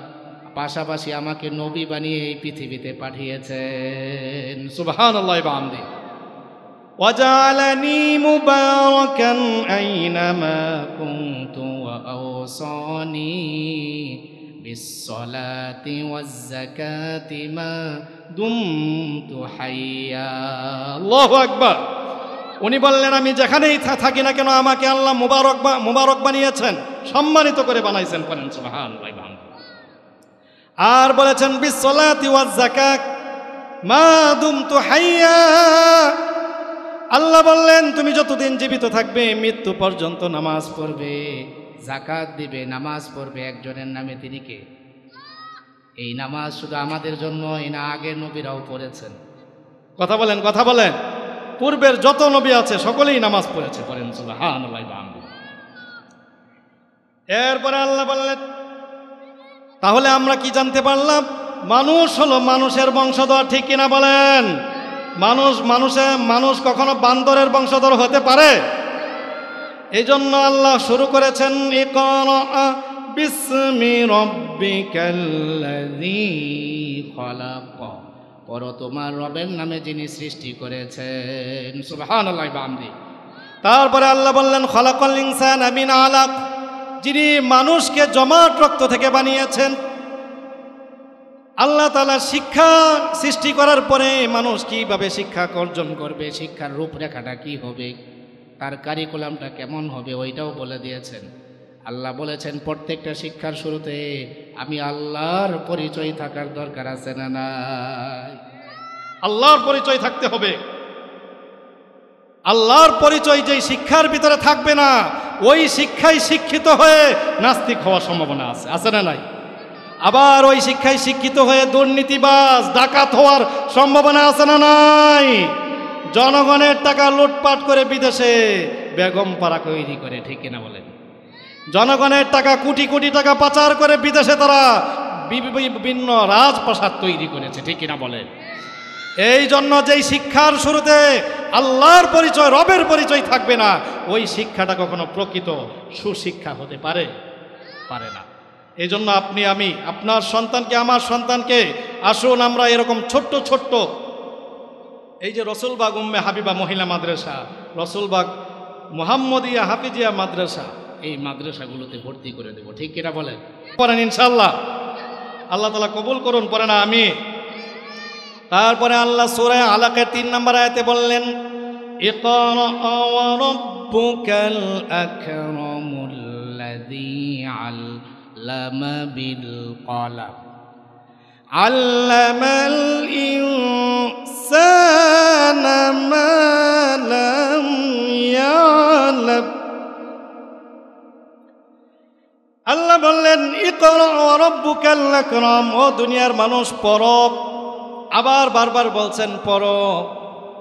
পাশাপাশি আমাকে নবী বানিয়ে এই পৃথিবীতে পাঠিয়েছেন। সুবহানাল্লাহ ওয়া বিহামদিহি। ওয়া জাআলানি মুবারাকান আইনামা কুনতু ওয়া আওসানি বিস-সালাতি ওয়াজ-যাকাতি মা দুমতু হাইয়া। আল্লাহু আকবার। উনি বললেন, আমি যেখানেই থাকি না কেন আমাকে আল্লাহ মুবারক বানিয়েছেন, সম্মানিত করে বানাইছেন। বলেন সুবহানাল্লাহ। আর বলেছেন বিস-সালাতি ওয়াজ-যাকাত মা দুমতু হাইয়া। আল্লাহ বললেন, তুমি যতদিন জীবিত থাকবে মৃত্যু পর্যন্ত নামাজ পড়বে, যাকাত দিবে, নামাজ পড়বে। একজনের নামে, তিনি কে? এই নামাজ শুধু আমাদের জন্য না, আগের নবীরাও পড়েছেন। কথা বলেন, কথা বলেন। পূর্বের যত নবী আছে সকলেই নামাজ পড়েছে। পড়েন সুবহানাল্লাহ। এরপরে আল্লাহ বললেন, তাহলে আমরা কি জানতে পারলাম? মানুষ হলো মানুষের বংশধর, ঠিক কিনা বলেন? মানুষ কখনো বান্দরের বংশধর হতে পারে? এই জন্য আল্লাহ শুরু করেছেন, ইকরা বিসমি রাব্বিকাল্লাযী খলাক। পড়ো তোমার রবের নামে যিনি সৃষ্টি করেছেন। সুবহানাল্লাহ ওয়া বিহামদিহি। তারপরে আল্লাহ বললেন, খলাকাল ইনসানা মিন আলাক, যিনি মানুষকে জমাট রক্ত থেকে বানিয়েছেন। আল্লাহ তাআলা শিক্ষা সৃষ্টি করার পরে মানুষ কিভাবে শিক্ষা অর্জন করবে, শিক্ষার রূপরেখাটা কি হবে, তার কারিকুলামটা কেমন হবে, ওইটাও বলে দিয়েছেন। আল্লাহ বলেছেন, প্রত্যেকটা শিক্ষার শুরুতে আমি আল্লাহর পরিচয় থাকার দরকার আছে না নাই? আল্লাহর পরিচয় থাকতে হবে। আল্লাহর পরিচয় যেই শিক্ষার ভিতরে থাকবে না, ওই শিক্ষায় শিক্ষিত হয়ে নাস্তিক হওয়ার সম্ভাবনা আছে, আছে না নাই? আবার ওই শিক্ষায় শিক্ষিত হয়ে দুর্নীতিবাজ, ডাকাত হওয়ার সম্ভাবনা আছে না নাই? জনগণের টাকা লুটপাট করে বিদেশে বেগম পাড়া তৈরি করে, ঠিক কিনা বলেন? জনগণের টাকা, কোটি কোটি টাকা পাচার করে বিদেশে তারা বিভিন্ন রাজপ্রাসাদ তৈরি করেছে, ঠিক কিনা বলেন? এই জন্য যেই শিক্ষার শুরুতে আল্লাহর পরিচয়, রবের পরিচয় থাকবে না, ওই শিক্ষাটা কখনো প্রকৃত সুশিক্ষা হতে পারে না। এই জন্য আপনি, আমি, আপনার সন্তানকে, আমার সন্তানকে, আসুন আমরা এরকম ছোট্ট ছোট্ট, এই যে রসুলবাগ উম্মে হাবিবা মহিলা মাদ্রাসা, রসুলবাগ মুহাম্মদিয়া হাফিজিয়া মাদ্রাসা, এই মাদ্রাসাগুলোতে ভর্তি করে দেব, ঠিক কিনা বলেন? পড়েন ইনশাআল্লাহ। আল্লাহ তাআলা কবুল করুন, পড়েন আমি। তারপরে আল্লাহ সূরা আলাকের 3 নম্বর আয়াতে বললেন, ইকরা ওয়া রাব্বুকাল আকরামুল্লাযী আল্লামা বিল কলম আল্লামাল ইনসানা মা লাম ইয়ালাম। আল্লাহ বললেন, ইকরা ওয়া রাব্বুকাল আকরাম, ও দুনিয়ার মানুষ পড়ো। আবার বারবার বলছেন, পড়ো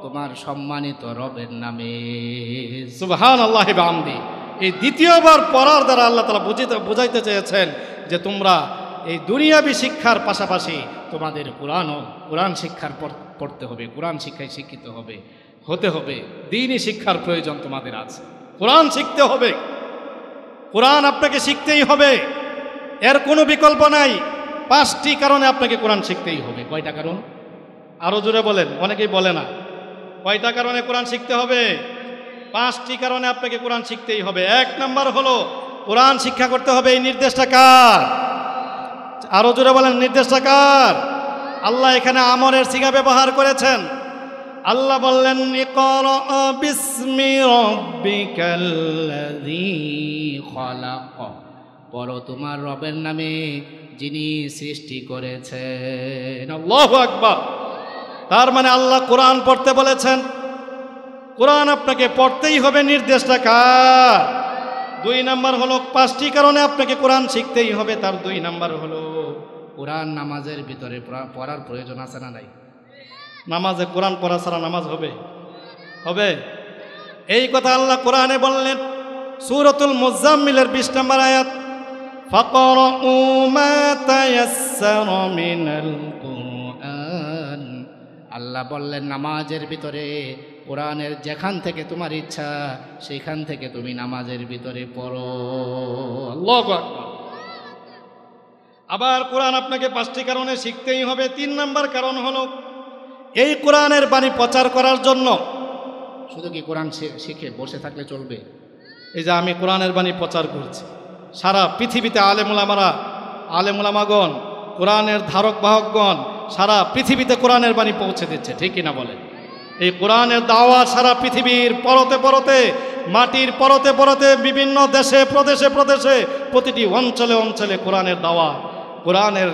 তোমার সম্মানিত রবের নামে। সুবহানাল্লাহ ওয়া বিহামদিহি। এই দ্বিতীয়বার পড়ার দ্বারা আল্লাহ তাআলা বুঝাইতে চেয়েছেন যে তোমরা এই দুনিয়াবী শিক্ষার পাশাপাশি তোমাদের কোরআন শিক্ষার পড়তে হবে, কোরআন শিক্ষায় শিক্ষিত হতে হবে। দ্বীনি শিক্ষার প্রয়োজন তোমাদের আছে, কোরআন শিখতে হবে। কোরআন আপনাকে শিখতেই হবে, এর কোনো বিকল্প নাই। 5টি কারণে আপনাকে কোরআন শিখতেই হবে। কয়টা কারণ? আরো জোরে বলেন, অনেকেই বলে না। কয়টা কারণে কোরআন শিখতে হবে? 5টি কারণে আপনাকে কোরআন শিখতেই হবে। 1 নম্বর হলো, কোরআন শিক্ষা করতে হবে। এই নির্দেশটা কার? আরো জোরে বলেন, নির্দেশটা কার? আল্লাহ এখানে আমরের সিগা ব্যবহার করেছেন। আল্লাহ বললেন, ইকরা বিসমি রাব্বিকাল্লাযী খলাক, পড়ো তোমার রবের নামে যিনি সৃষ্টি করেছেন। আল্লাহু আকবার। তার মানে আল্লাহ কোরআন পড়তে বলেছেন, কোরআন আপনাকে পড়তেই হবে। নির্দেশটা কার? 2 নম্বর হলো, 5টি কারণে আপনাকে কোরআন শিখতেই হবে। তার 2 নম্বর হলো, কোরআন নামাজের ভিতরে পড়ার প্রয়োজন আছে না নাই? নামাজে কোরআন পড়া ছাড়া নামাজ হবে? হবে। এই কথা আল্লাহ কোরআনে বললেন সূরাতুল মুজাম্মিলের 20 নম্বর আয়াত, ফাকরাউ মা তায়াসসারা মিনাল কুরআন। আল্লাহ বললেন নামাজের ভিতরে কোরআনের যেখান থেকে তোমার ইচ্ছা সেখান থেকে তুমি নামাজের ভিতরে পড়ো। আল্লাহু আকবার। আবার কোরআন আপনাকে 5টি কারণে শিখতেই হবে। 3 নম্বর কারণ হলো এই কোরআনের বাণী প্রচার করার জন্য। শুধু কি কোরআন শিখে বসে থাকলে চলবে? এই যে আমি কোরআনের বাণী প্রচার করছি, সারা পৃথিবীতে আলেমুলামাগণ, কোরআনের ধারক বাহকগণ সারা পৃথিবীতে কোরআনের বাণী পৌঁছে দিচ্ছে, ঠিক কিনা বলেন? এই কোরআনের দাওয়াত সারা পৃথিবীর পরতে পরতে, মাটির পরতে পরতে, বিভিন্ন দেশে প্রদেশে প্রদেশে, প্রতিটি অঞ্চলে অঞ্চলে কোরআনের দাওয়াত, কোরআনের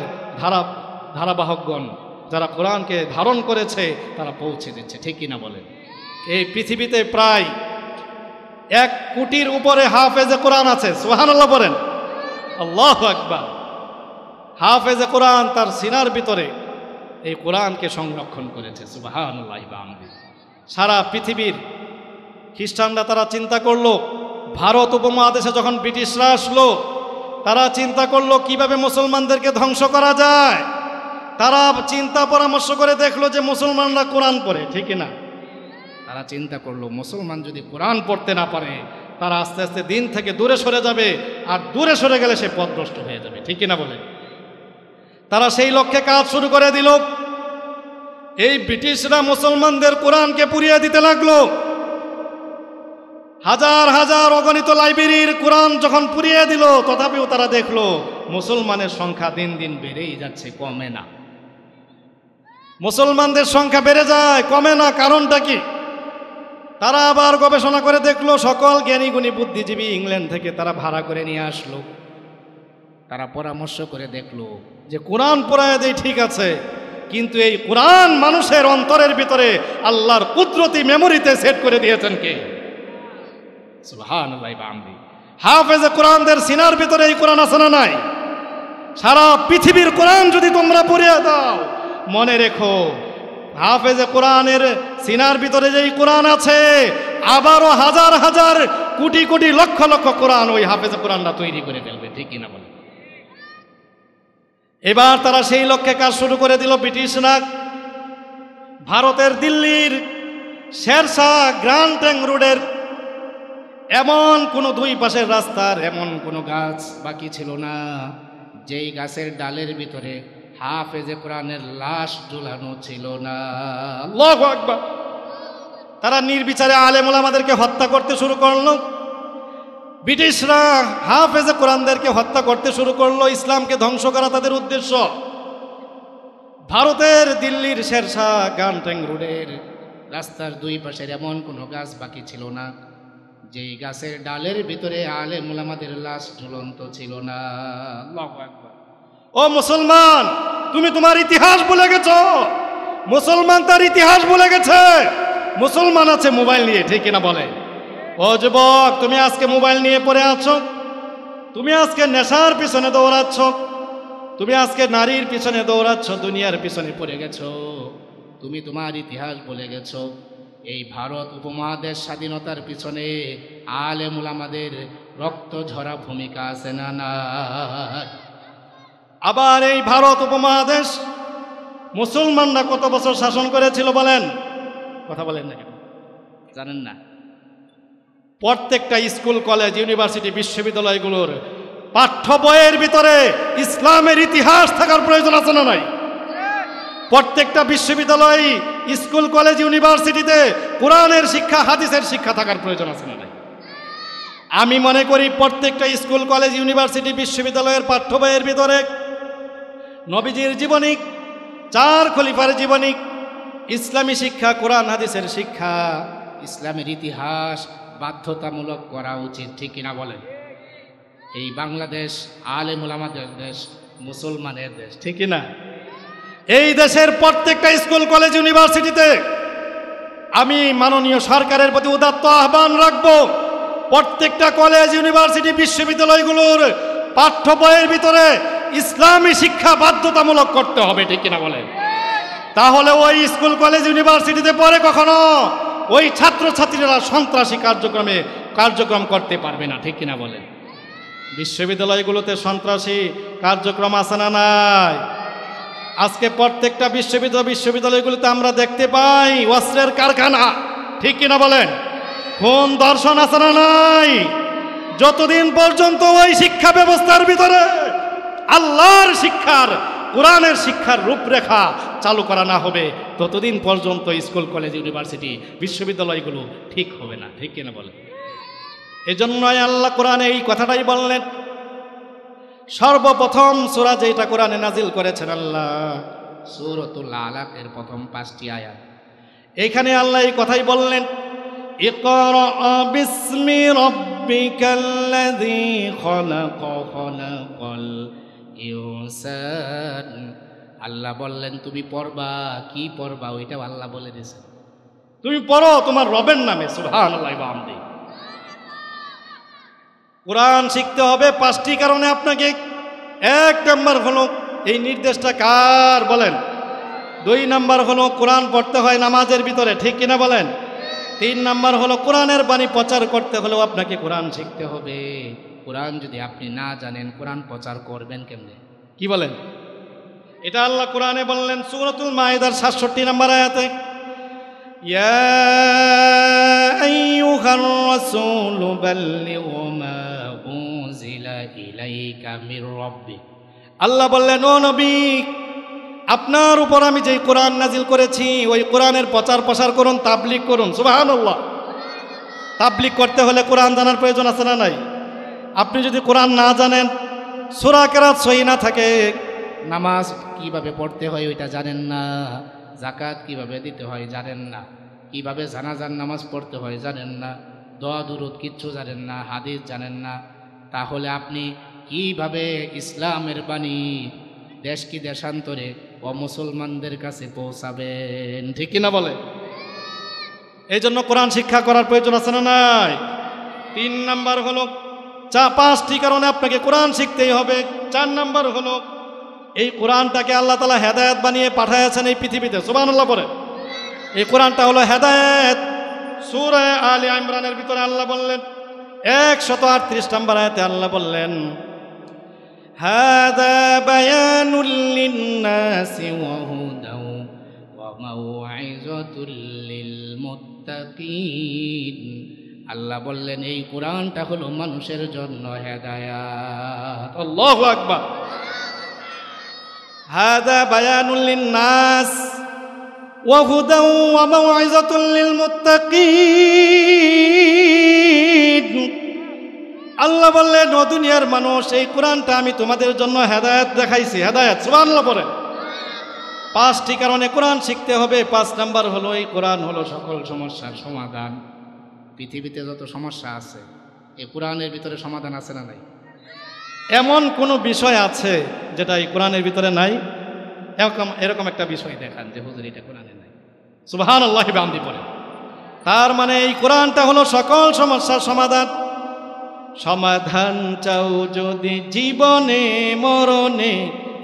ধারাবাহকগণ যারা কোরআনকে ধারণ করেছে তারা পৌঁছে দিচ্ছে, ঠিক কিনা বলেন? এই পৃথিবীতে প্রায় 1 কোটির উপরে হাফেজে কোরআন আছে। সুবহানাল্লাহ বলেন, আল্লাহু আকবার। হাফেজে কোরআন তার সিনার ভিতরে এই কোরআনকে সংরক্ষণ করেছে। সুবহানাল্লাহ। সারা পৃথিবীর খ্রিস্টানরা তারা চিন্তা করলো, ভারত উপমহাদেশে যখন ব্রিটিশরা আসলো তারা চিন্তা করলো কিভাবে মুসলমানদেরকে ধ্বংস করা যায়। তারা চিন্তা পরামর্শ করে দেখলো যে মুসলমানরা কোরআন পড়ে, ঠিক না? তারা চিন্তা করলো মুসলমান যদি কোরআন পড়তে না পারে তারা আস্তে আস্তে দিন থেকে দূরে সরে যাবে, আর দূরে সরে গেলে সে পথভ্রষ্ট হয়ে যাবে, ঠিক কিনা বলে? তারা সেই লক্ষ্যে কাজ শুরু করে দিল। এই ব্রিটিশরা মুসলমানদের কোরআনকে পুড়িয়ে দিতে লাগলো। হাজার হাজার অগণিত লাইব্রেরির কোরআন যখন পুড়িয়ে দিল, তথাপিও তারা দেখলো মুসলমানের সংখ্যা দিন দিন বেড়েই যাচ্ছে, কমে না। মুসলমানদের সংখ্যা বেড়ে যায়, কমে না। কারণটা কি? তারা আবার গবেষণা করে দেখলো, সকল জ্ঞানীগুণী বুদ্ধিজীবী ইংল্যান্ড থেকে তারা ভাড়া করে নিয়ে আসলো। তারা পরামর্শ করে দেখলো যে কোরআন পড়ায় দেয়, ঠিক আছে, কিন্তু এই কোরআন মানুষের অন্তরের ভিতরে আল্লাহর কুদরতি মেমোরিতে সেট করে দিয়েছেন কে? সুবহানাল্লাহ। হাফেজে কোরআনদের সিনার ভিতরে এই কোরআন আছে না নাই? সারা পৃথিবীর কোরআন যদি তোমরা পড়িয়ে দাও, মনে রেখো হাফেজে কোরআনের সিনার ভিতরে যেই কোরআন আছে, আবারও হাজার হাজার কোটি কোটি লক্ষ লক্ষ কোরআন ওই হাফেজে কোরআনটা তৈরি করে ফেলবে, ঠিক কিনা বলে? এবার তারা সেই লক্ষ্যে কাজ শুরু করে দিল। ব্রিটিশরা ভারতের দিল্লির শেরশাহ গ্র্যান্ড ট্যাঙ্ক রোডের এমন কোনো 2 পাশের রাস্তার এমন কোনো গাছ বাকি ছিল না যেই গাছের ডালের ভিতরে হাফেজে কোরআনের লাশ ঝুলানো ছিল না। আল্লাহু আকবার। তারা নির্বিচারে আলেম ওলামাদেরকে হত্যা করতে শুরু করলো। ব্রিটিশরা হাফেজে কোরআনদেরকে হত্যা করতে শুরু করলো। ইসলামকে ধ্বংস করা তাদের উদ্দেশ্য। ভারতের দিল্লির শেরশাহ গ্র্যান্ড ট্যাঙ্ক রোডের রাস্তার 2 পাশের এমন কোনো গাছ বাকি ছিল না যেই গাছের ডালের ভিতরে আলেম ওলামাদের লাশ ঝুলন্ত ছিল না। আল্লাহু আকবার। ও মুসলমান, তুমি তোমার ইতিহাস ভুলে গেছো। মুসলমান তার ইতিহাস ভুলে গেছে। মুসলমান আছে মোবাইল নিয়ে, ঠিক কিনা বলে? ও যুবক, তুমি আজকে মোবাইল নিয়ে পড়ে আছো, তুমি আজকে নেশার পিছনে দৌড়াচ্ছ, তুমি আজকে নারীর পিছনে দৌড়াচ্ছ, দুনিয়ার পিছনে পড়ে গেছো। তুমি তোমার ইতিহাস ভুলে গেছো। এই ভারত উপমহাদেশ স্বাধীনতার পিছনে আলেম ওলামাদের রক্ত ঝরা ভূমিকা আছে না না? আবার এই ভারত উপমহাদেশ মুসলমানরা কত বছর শাসন করেছিল বলেন? কথা বলেন না কেন? জানেন না? প্রত্যেকটা স্কুল, কলেজ, ইউনিভার্সিটি, বিশ্ববিদ্যালয়গুলোর পাঠ্য বইয়ের ভিতরে ইসলামের ইতিহাস থাকার প্রয়োজন আছে না নাই? প্রত্যেকটা বিশ্ববিদ্যালয়, স্কুল, কলেজ, ইউনিভার্সিটিতে কোরআনের শিক্ষা, হাদিসের শিক্ষা থাকার প্রয়োজন আছে না নাই? আমি মনে করি প্রত্যেকটা স্কুল, কলেজ, ইউনিভার্সিটি, বিশ্ববিদ্যালয়ের পাঠ্য বইয়ের ভিতরে নবীজির জীবনী, 4 খলিফার জীবনী, ইসলামী শিক্ষা, কোরআন হাদিসের শিক্ষা, ইসলামের ইতিহাস বাধ্যতামূলক করা উচিত, ঠিক কিনা বলেন? এই বাংলাদেশ আলেম ওলামাদের দেশ, মুসলমানের দেশ, ঠিক কিনা? এই দেশের প্রত্যেকটা স্কুল, কলেজ, ইউনিভার্সিটিতে আমি মাননীয় সরকারের প্রতি উদাত্ত আহ্বান রাখবো, প্রত্যেকটা কলেজ, ইউনিভার্সিটি, বিশ্ববিদ্যালয়গুলোর পাঠ্য বইয়ের ভিতরে ইসলামী শিক্ষা বাধ্যতামূলক করতে হবে, ঠিক কিনা বলেন? তাহলে ওই স্কুল কলেজ ইউনিভার্সিটিতে পড়ে কখনো ওই ছাত্রছাত্রীরা সন্ত্রাসী কার্যক্রম করতে পারবে না, ঠিক কিনা বলেন? বিশ্ববিদ্যালয়গুলোতে সন্ত্রাসী কার্যক্রম আছে না নাই? আজকে প্রত্যেকটা বিশ্ববিদ্যালয়গুলোতে আমরা দেখতে পাই অস্ত্রের কারখানা, ঠিক কিনা বলেন? খুন ধর্ষণ আছে না নাই? যতদিন পর্যন্ত ওই শিক্ষা ব্যবস্থার ভিতরে আল্লাহর শিক্ষার, কোরআনের শিক্ষার রূপরেখা চালু করা না হবে, ততদিন পর্যন্ত স্কুল কলেজ ইউনিভার্সিটি বিশ্ববিদ্যালয়গুলো ঠিক হবে না, ঠিক কিনা বলেন? এজন্যই আল্লাহ কোরআনে এই কথাটাই বললেন। সর্বপ্রথম সূরা যেটা কোরআনে নাজিল করেছেন আল্লাহ, সূরাতুল আলাকের প্রথম 5টি আয়াত। এখানে আল্লাহ এই কথাই বললেন, ইকরা বিসমি রাব্বিকাল্লাযী খলাক খলাকাল ইনসান। আল্লাহ বললেন তুমি পড়বা, কি পড়বা ওইটাও আল্লাহ বলে দিয়েছেন, তুমি পড়ো তোমার রবের নামে। সুবহানাল্লাহি ওয়া বিহামদিহি। কোরআন শিখতে হবে 5টি কারণে আপনাকে। 1 নাম্বার হলো এই নির্দেশটা কার বলেন? 2 নাম্বার হলো কোরআন পড়তে হয় নামাজের ভিতরে, ঠিক কিনা বলেন? 3 নাম্বার হলো কোরআনের বাণী প্রচার করতে হলেও আপনাকে কোরআন শিখতে হবে। কোরআন যদি আপনি না জানেন কোরআন প্রচার করবেন কেমনে? কি বলেন? এটা আল্লাহ কোরআনে বললেন সূরাতুল মাইদার 67 নম্বর আয়াতে, ইয়া আইয়ুহার রাসূলু বাল্লিগ মা উনজিলা ইলাইকা মির রাব্বিক। আল্লাহ বললেন ও নবী, আপনার উপর আমি যেই কোরআন নাজিল করেছি ওই কোরআনের প্রচার প্রসার করুন, তাবলীগ করুন। সুবহানাল্লাহ। তাবলীগ করতে হলে কোরআন জানার প্রয়োজন আছে না নাই? আপনি যদি কোরআন না জানেন, সূরা কেরাত সহি না থাকে, নামাজ কিভাবে পড়তে হয় ওইটা জানেন না, যাকাত কিভাবে দিতে হয় জানেন না, কিভাবে জানাজার নামাজ পড়তে হয় জানেন না, দোয়া দুরূদ কিচ্ছু জানেন না, হাদিস জানেন না, তাহলে আপনি কিভাবে ইসলামের বাণী দেশ কি দেশান্তরে অমুসলমানদের কাছে পৌঁছাবেন? ঠিক কিনা বলে? এই জন্য কোরআন শিক্ষা করার প্রয়োজন আছে না নাই? 3 নাম্বার হলো 5টি কারণে আপনাকে কোরআন শিখতেই হবে। 4 নাম্বার হলো এই কোরআনটাকে আল্লাহ তাআলা হেদায়েত বানিয়ে পাঠাইছেন এই পৃথিবীতে। সুবহানাল্লাহ বলে। এই কোরআনটা হলো হেদায়েত। সূরা আলে ইমরানের ভিতরে আল্লাহ বললেন 138 নম্বর আয়াতে আল্লাহ বললেন, হাযা বায়ানুল লিন-নাসি ওয়া হুদাও ওয়া মাউইযাতুল লিল মুত্তাকিন। আল্লাহ বললেন এই কোরআনটা হলো মানুষের জন্য হেদায়াত। আল্লাহু আকবার। হাযা বায়ানুল লিন-নাস ওয়া হুদাও ওয়া মাউইযাতুল লিল মুত্তাকিন। আল্লাহ বললেন ও দুনিয়ার মানুষ, এই কোরআনটা আমি তোমাদের জন্য হেদায়েত দেখাইছি। হেদায়েত। সুবহানাল্লাহ বলেন। 5টি কারণে কোরআন শিখতে হবে। 5 নাম্বার হলো এই কোরআন হলো সকল সমস্যার সমাধান। পৃথিবীতে যত সমস্যা আছে এই কোরআনের ভিতরে সমাধান আছে না নাই? এমন কোনো বিষয় আছে যেটা এই কোরআনের ভিতরে নাই? এরকম একটা বিষয় দেখান যে হুজুর এটা কোরআনে নাই। সুবহানাল্লাহি ওয়া বিহামদিহি পড়েন। তার মানে এই কোরআনটা হলো সকল সমস্যার সমাধান। সমাধান চাও যদি জীবনে মরণে,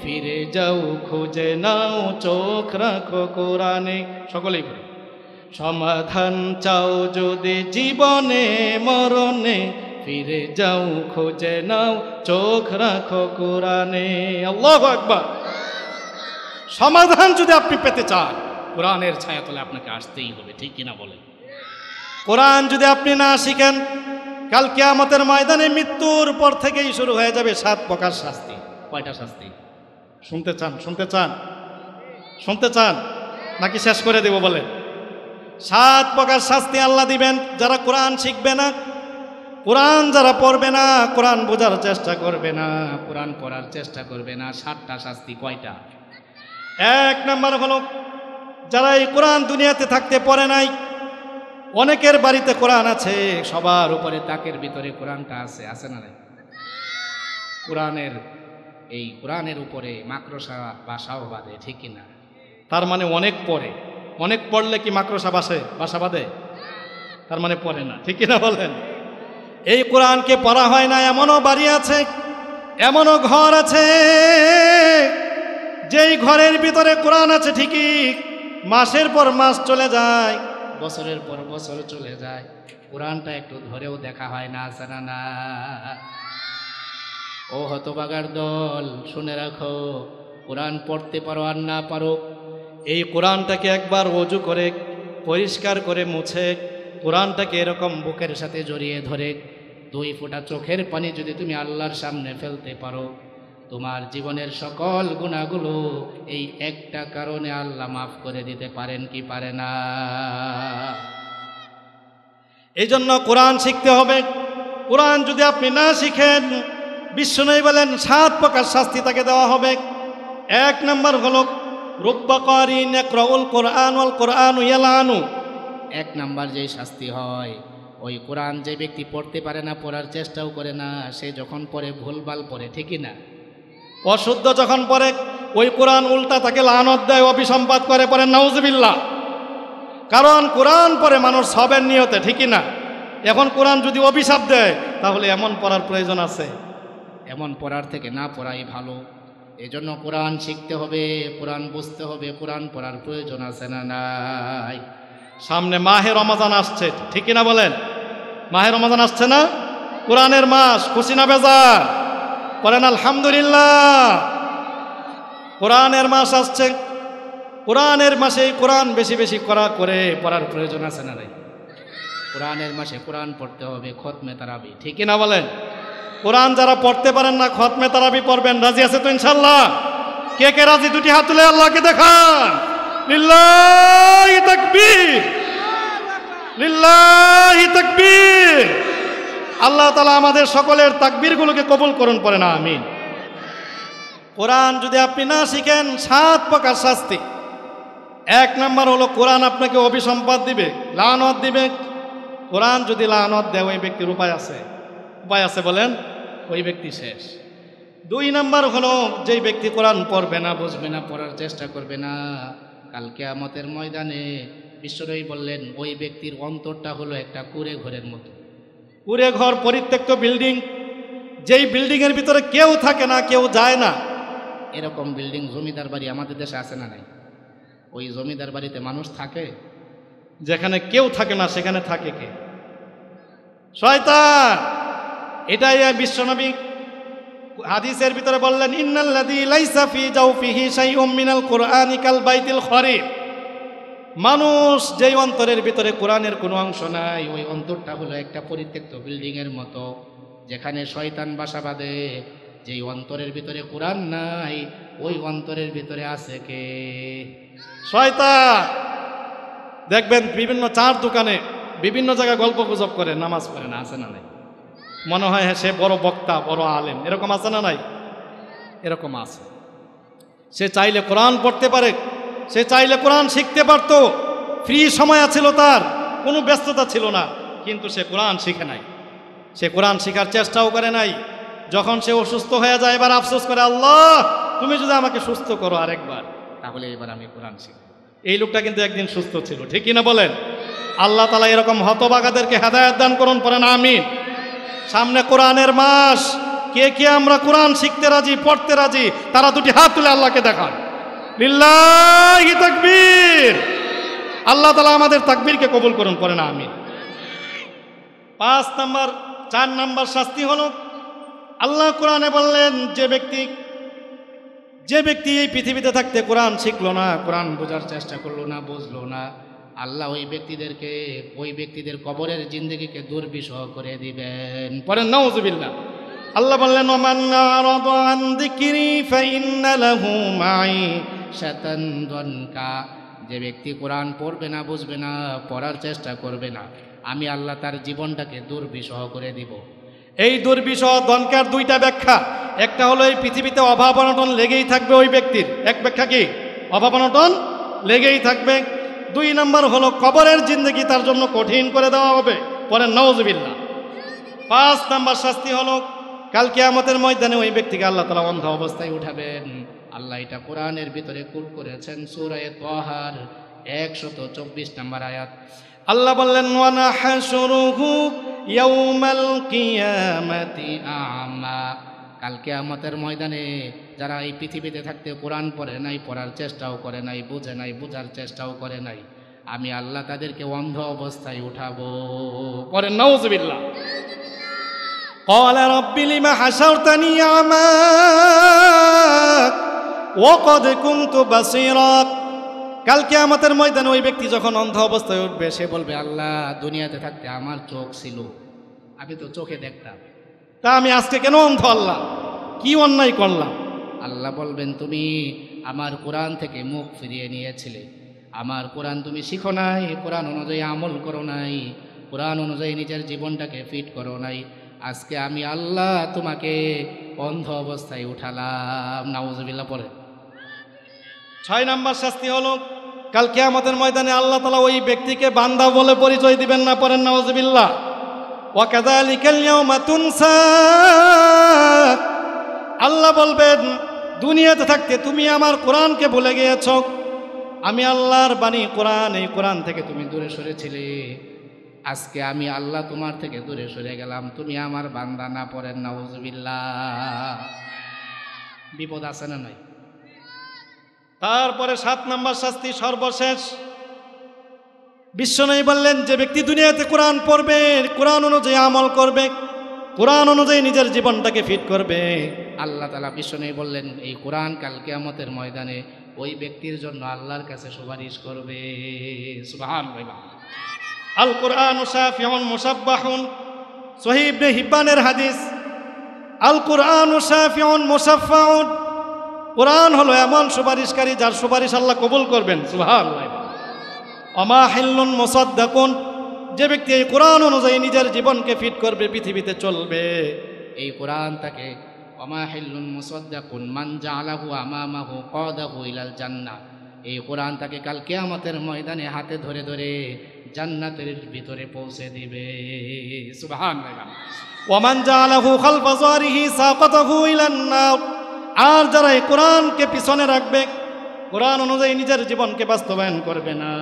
ফিরে যাও খুঁজে নাও চোখ রাখো কোরআনে। সকলেই বলে সমাধান চাও যদি জীবনে মরণে, ফিরে যাও খুঁজে নাও চোখ রাখো কোরআনে। আল্লাহু আকবার। সমাধান যদি আপনি পেতে চান কোরআনের ছায়াতলে আপনাকে আসতেই হবে, ঠিক কিনা বলে? কোরআন যদি আপনি না শিখেন, কাল কিয়ামতের ময়দানে মৃত্যুর পর থেকেই শুরু হয়ে যাবে 7 প্রকার শাস্তি। কয়টা শাস্তি শুনতে চান? শুনতে চান নাকি শেষ করে দেব বলে? 7 প্রকার শাস্তি আল্লাহ দিবেন যারা কোরআন শিখবে না, কোরআন যারা পড়বে না, কোরআন বোঝার চেষ্টা করবে না, কোরআন পড়ার চেষ্টা করবে না। 7টা শাস্তি। কয়টা? 1 নাম্বার হলো যারা এই কোরআন দুনিয়াতে থাকতে পড়ে নাই। অনেকের বাড়িতে কোরআন আছে, সবার উপরে তাকের ভিতরে কোরআনটা আছে, আছে না নাই? কোরআনের উপরে মাকড়সা বাসাও বাঁধে, ঠিক কিনা? তার মানে অনেক পড়ে। অনেক পড়লে কি মাকড়সা বাসা বাঁধে? তার মানে পড়ে না, ঠিক কিনা বলেন? এই কোরআনকে পড়া হয় না এমনও বাড়ি আছে, এমনও ঘর আছে যেই ঘরের ভিতরে কোরআন আছে ঠিকই, মাসের পর মাস চলে যায়, বছরের পর বছর চলে যায়, কোরআনটা একটু ধরেও দেখা হয় না, আছে না না? ও হতভাগার দল, শুনে রাখো, কোরআন পড়তে পারো আর না পারো, এই কোরআনটাকে একবার ওযু করে পরিষ্কার করে মুছে কোরআনটাকে এরকম বুকের সাথে জড়িয়ে ধরে 2 ফোঁটা চোখের পানি যদি তুমি আল্লাহর সামনে ফেলতে পারো, তোমার জীবনের সকল গুনাহগুলো এই একটা কারণে আল্লাহ মাফ করে দিতে পারেন কি পারে না? এই জন্য কোরআন শিখতে হবে। কোরআন যদি আপনি না শিখেন, বিশ্বনবী বলেন 7 প্রকার শাস্তি তাকে দেওয়া হবে। 1 নম্বর হলো রুব্বা কারিন ইয়াকরাউল কোরআন ওয়াল কোরআনু ইয়ালানু। 1 নাম্বার যেই শাস্তি হয়, ওই কোরআন যে ব্যক্তি পড়তে পারে না, পড়ার চেষ্টাও করে না, সে যখন পড়ে ভুলভাল পড়ে, ঠিকই না? অশুদ্ধ যখন পড়ে ওই কোরআন উল্টা তাকে লানত দেয়, অভিসম্পাত করে, পড়ে নাউজুবিল্লাহ। কারণ কোরআন পড়ে মানুষ সবের নিয়তে, ঠিকই না? এখন কোরআন যদি অভিশাপ দেয়, তাহলে এমন পড়ার প্রয়োজন আছে? এমন পড়ার থেকে না পড়াই ভালো। এজন্য কোরআন শিখতে হবে, কোরআন বুঝতে হবে, কোরআন পড়ার প্রয়োজন আছে না নাই? সামনে মাহে রমজান আসছে, ঠিকই না বলেন? মাহে রমজান আসছে না? কোরআনের মাস, খুশি না বেজার? বলেন আলহামদুলিল্লাহ। কোরআনের মাস আসছে, কোরআনের মাসে কোরআন বেশি বেশি করে পড়ার প্রয়োজন আছে না নাই? কোরআনের মাসে কোরআন পড়তে হবে, খতমে তারাবি, ঠিকই না বলেন? কোরআন যারা পড়তে পারেন না, খতমে তারাবি পড়বেন, রাজি আছে তো ইনশাল্লাহ? কে কে রাজি? 2টি হাত তুলে আল্লাহকে দেখান। লিল্লাহি তাকবীর, লিল্লাহি তাকবীর। আল্লাহ তাআলা আমাদের সকলের তাকবীরগুলোকে কবুল করুন, পড়েন আমিন। কোরআন যদি আপনি না শিখেন, 7 প্রকার শাস্তি। 1 নম্বর হলো কোরআন আপনাকে অভিসম্পাত দিবে, লানত দিবে। কোরআন যদি লানত দেয়, ওই ব্যক্তির উপায় আছে? উপায় আছে বলেন? ওই ব্যক্তি শেষ। 2 নম্বর হলো যেই ব্যক্তি কোরআন পড়বে না, বুঝবে না, পড়ার চেষ্টা করবে না, কাল কিয়ামতের ময়দানে বিশ্বনবী বললেন ওই ব্যক্তির অন্তরটা হলো একটা কুঁড়ে ঘরের মতো। কুঁড়ে ঘর, পরিত্যক্ত বিল্ডিং, যেই বিল্ডিংয়ের ভিতরে কেউ থাকে না, কেউ যায় না, এরকম বিল্ডিং, জমিদার বাড়ি আমাদের দেশে আছে না নাই? ওই জমিদার বাড়িতে মানুষ থাকে, যেখানে কেউ থাকে না সেখানে থাকে কে? শয়তান। এটাই বিশ্বনবী হাদিসের ভিতরে বললেন, ইন্নাল্লাযী লাইসা ফি জাওফিহি শাইউম মিনাল কুরআনি কাল বাইতিল খরিব। মানুষ যেই অন্তরের ভিতরে কোরআনের কোনো অংশ নাই, ওই অন্তরটা হলো একটা পরিত্যক্ত বিল্ডিং এর মতো, যেখানে শয়তান বাসা বাঁধে। যেই অন্তরের ভিতরে কোরআন নাই, ওই অন্তরের ভিতরে আছে কে? শয়তান। দেখবেন বিভিন্ন চার দোকানে বিভিন্ন জায়গায় গল্প গুজব করে, নামাজ পড়ে না, আছে না নাই? মনে হয় হ্যাঁ সে বড় বক্তা, বড় আলেম, এরকম আছে না নাই? এরকম আছে। সে চাইলে কোরআন পড়তে পারে, সে চাইলে কোরআন শিখতে পারত, ফ্রি সময় ছিল তার, কোনো ব্যস্ততা ছিল না, কিন্তু সে কোরআন শিখে নাই, সে কোরআন শেখার চেষ্টাও করে নাই। যখন সে অসুস্থ হয়ে যায়, এবার আফসোস করে, আল্লাহ তুমি যদি আমাকে সুস্থ করো আরেকবার, তাহলে এবার আমি কোরআন শিখব। এই লোকটা কিন্তু একদিন সুস্থ ছিল, ঠিক কিনা বলেন? আল্লাহ তাআলা এরকম হতভাগাদেরকে হেদায়েত দান করুন, পড়েন আমিন। সামনে কোরআনের মাস, কে কে আমরা কোরআন শিখতে রাজি, পড়তে রাজি, তারা 2টি হাত তুলে আল্লাহকে দেখান। লিল্লাহি তাকবীর। আল্লাহ তাআলা আমাদের তাকবীরকে কবুল করুন, পড়েন আমিন। 4 নম্বর শাস্তি হলো, আল্লাহ কোরআনে বললেন, যে ব্যক্তি এই পৃথিবীতে থাকতে কোরআন শিখলো না, কোরআন বোঝার চেষ্টা করলো না, বুঝলো না, আল্লাহ ওই ব্যক্তিদের কবরের জিন্দেগিকে দুর্বিষহ করে দিবেন, পড়েন নাউজুবিল্লাহ। আল্লাহ বললেন, ওমান আরাদা আন যিকরি ফাইন্না লাহু মাঈশাতান দনকা। যে ব্যক্তি কোরআন পড়বে না, বুঝবে না, পড়ার চেষ্টা করবে না, আমি আল্লাহ তার জীবনটাকে দুর্বিষহ করে দিব। এই দুর্বিষহ দনকার 2টা ব্যাখ্যা। একটা হলো এই পৃথিবীতে অভাব অনটন লেগেই থাকবে ওই ব্যক্তির, এক ব্যাখ্যা কি? অভাব অনটন লেগেই থাকবে। 2 নম্বর হলো কবরের জিন্দেগি তার জন্য কঠিন করে দেওয়া হবে, পড়েন নাউজুবিল্লাহ। 5 নম্বর শাস্তি হলো, কাল কিয়ামতের ময়দানে ওই ব্যক্তিকে আল্লাহ তাআলা অন্ধ অবস্থায় উঠাবেন। আল্লাহ এটা কোরআনের ভিতরে কোট করেছেন, সূরা তাহার 124 নম্বর আয়াত। আল্লাহ বললেন, ওয়া নাহশুরুহু ইয়াউমাল কিয়ামাতি আমা। কালকে আমাদের ময়দানে যারা এই পৃথিবীতে থাকতে কোরআন পড়ে নাই, পড়ার চেষ্টাও করে নাই, বুঝে নাই, বোঝার চেষ্টাও করে নাই, আমি আল্লাহ তাদেরকে অন্ধ অবস্থায় উঠাবো। পড়েন নাউযুবিল্লাহ। قال رب لم حشرتني أعمى وقد كنت بصيرا। কাল কিয়ামতের ময়দানে ওই ব্যক্তি যখন অন্ধ অবস্থায় উঠবে সে বলবে, আল্লাহ দুনিয়াতে থাকতে আমার চোখ ছিল, আমি তো চোখে দেখতাম, তা আমি আজকে কেন অন্ধ? আল্লাহ কি অন্যায় করলাম? আল্লাহ বলবেন, তুমি আমার কোরআন থেকে মুখ ফিরিয়ে নিয়েছিলে, আমার কোরআন তুমি শিখো নাই, কোরআন অনুযায়ী আমল করো নাই, কোরআন অনুযায়ী নিজের জীবনটাকে ফিট করো নাই, আজকে আমি আল্লাহ তোমাকে অন্ধ অবস্থায় উঠালাম। নাউযুবিল্লাহ। পড়ে 6 নম্বর শাস্তি হলো কাল কিয়ামতের ময়দানে আল্লাহ তাআলা ওই ব্যক্তিকে বান্দা বলে পরিচয় দিবেন না। পড়েন নাউযুবিল্লাহ। ওয়া কাযালিকাল ইয়াওমা তুনসা। আল্লাহ বলবেন, দুনিয়াতে থাকতে তুমি আমার কোরআনকে ভুলে গিয়েছো, আমি আল্লাহর বাণী কোরআন, এই কোরআন থেকে তুমি দূরে সরেছিলে, আজকে আমি আল্লাহ তোমার থেকে দূরে সরে গেলাম, তুমি আমার বান্দা না। পড়েন নাউযুবিল্লাহ। বিপদ আছে না নাই? তারপরে 7 নম্বর শাস্তি সর্বশেষ। বিশ্বনবী বললেন, যে ব্যক্তি দুনিয়াতে কোরআন পড়বে, কোরআন অনুযায়ী আমল করবে, কোরআন অনুযায়ী নিজের জীবনটাকে ফিট করবে, আল্লাহ তাআলা বিশ্বনবী বললেন, এই কোরআন কাল কিয়ামতের ময়দানে ওই ব্যক্তির জন্য আল্লাহর কাছে সুপারিশ করবে। সুবহানাল্লাহ। আল কোরআন শাফিউন মুসাব্বাহুন। সহিহ ইবনে হিব্বানের হাদিস, আল কোরআন শাফিউন মুসাফফাউন। কোরআন হলো এমন সুপারিশকারী যার সুপারিশ আল্লাহ কবুল করবেন। সুবহানাল্লাহ। ওমা হিল্লুন মুসাদ্দাকুন। যে ব্যক্তি এই কোরআন অনুযায়ী নিজের জীবনকে ফিট করবে, পৃথিবীতে চলবে, এই কোরআন তাকে ওমা হিল্লুন মুসাদ্দাকুন মান জাআলাহু আমামাহু কাদাহু ইলাল জান্নাহ। এই কোরআন তাকে কাল কিয়ামতের ময়দানে হাতে ধরে ধরে জান্নাতের ভিতরে পৌঁছে দিবে। সুবহানাল্লাহ। ওমান জাআলাহু খালফা যারিহি সাকাতাহু ইলান নার। আর যারা এই কোরআনকে পিছনে রাখবে, কোরআন অনুযায়ী নিজের জীবনকে বাস্তবায়ন করবে না,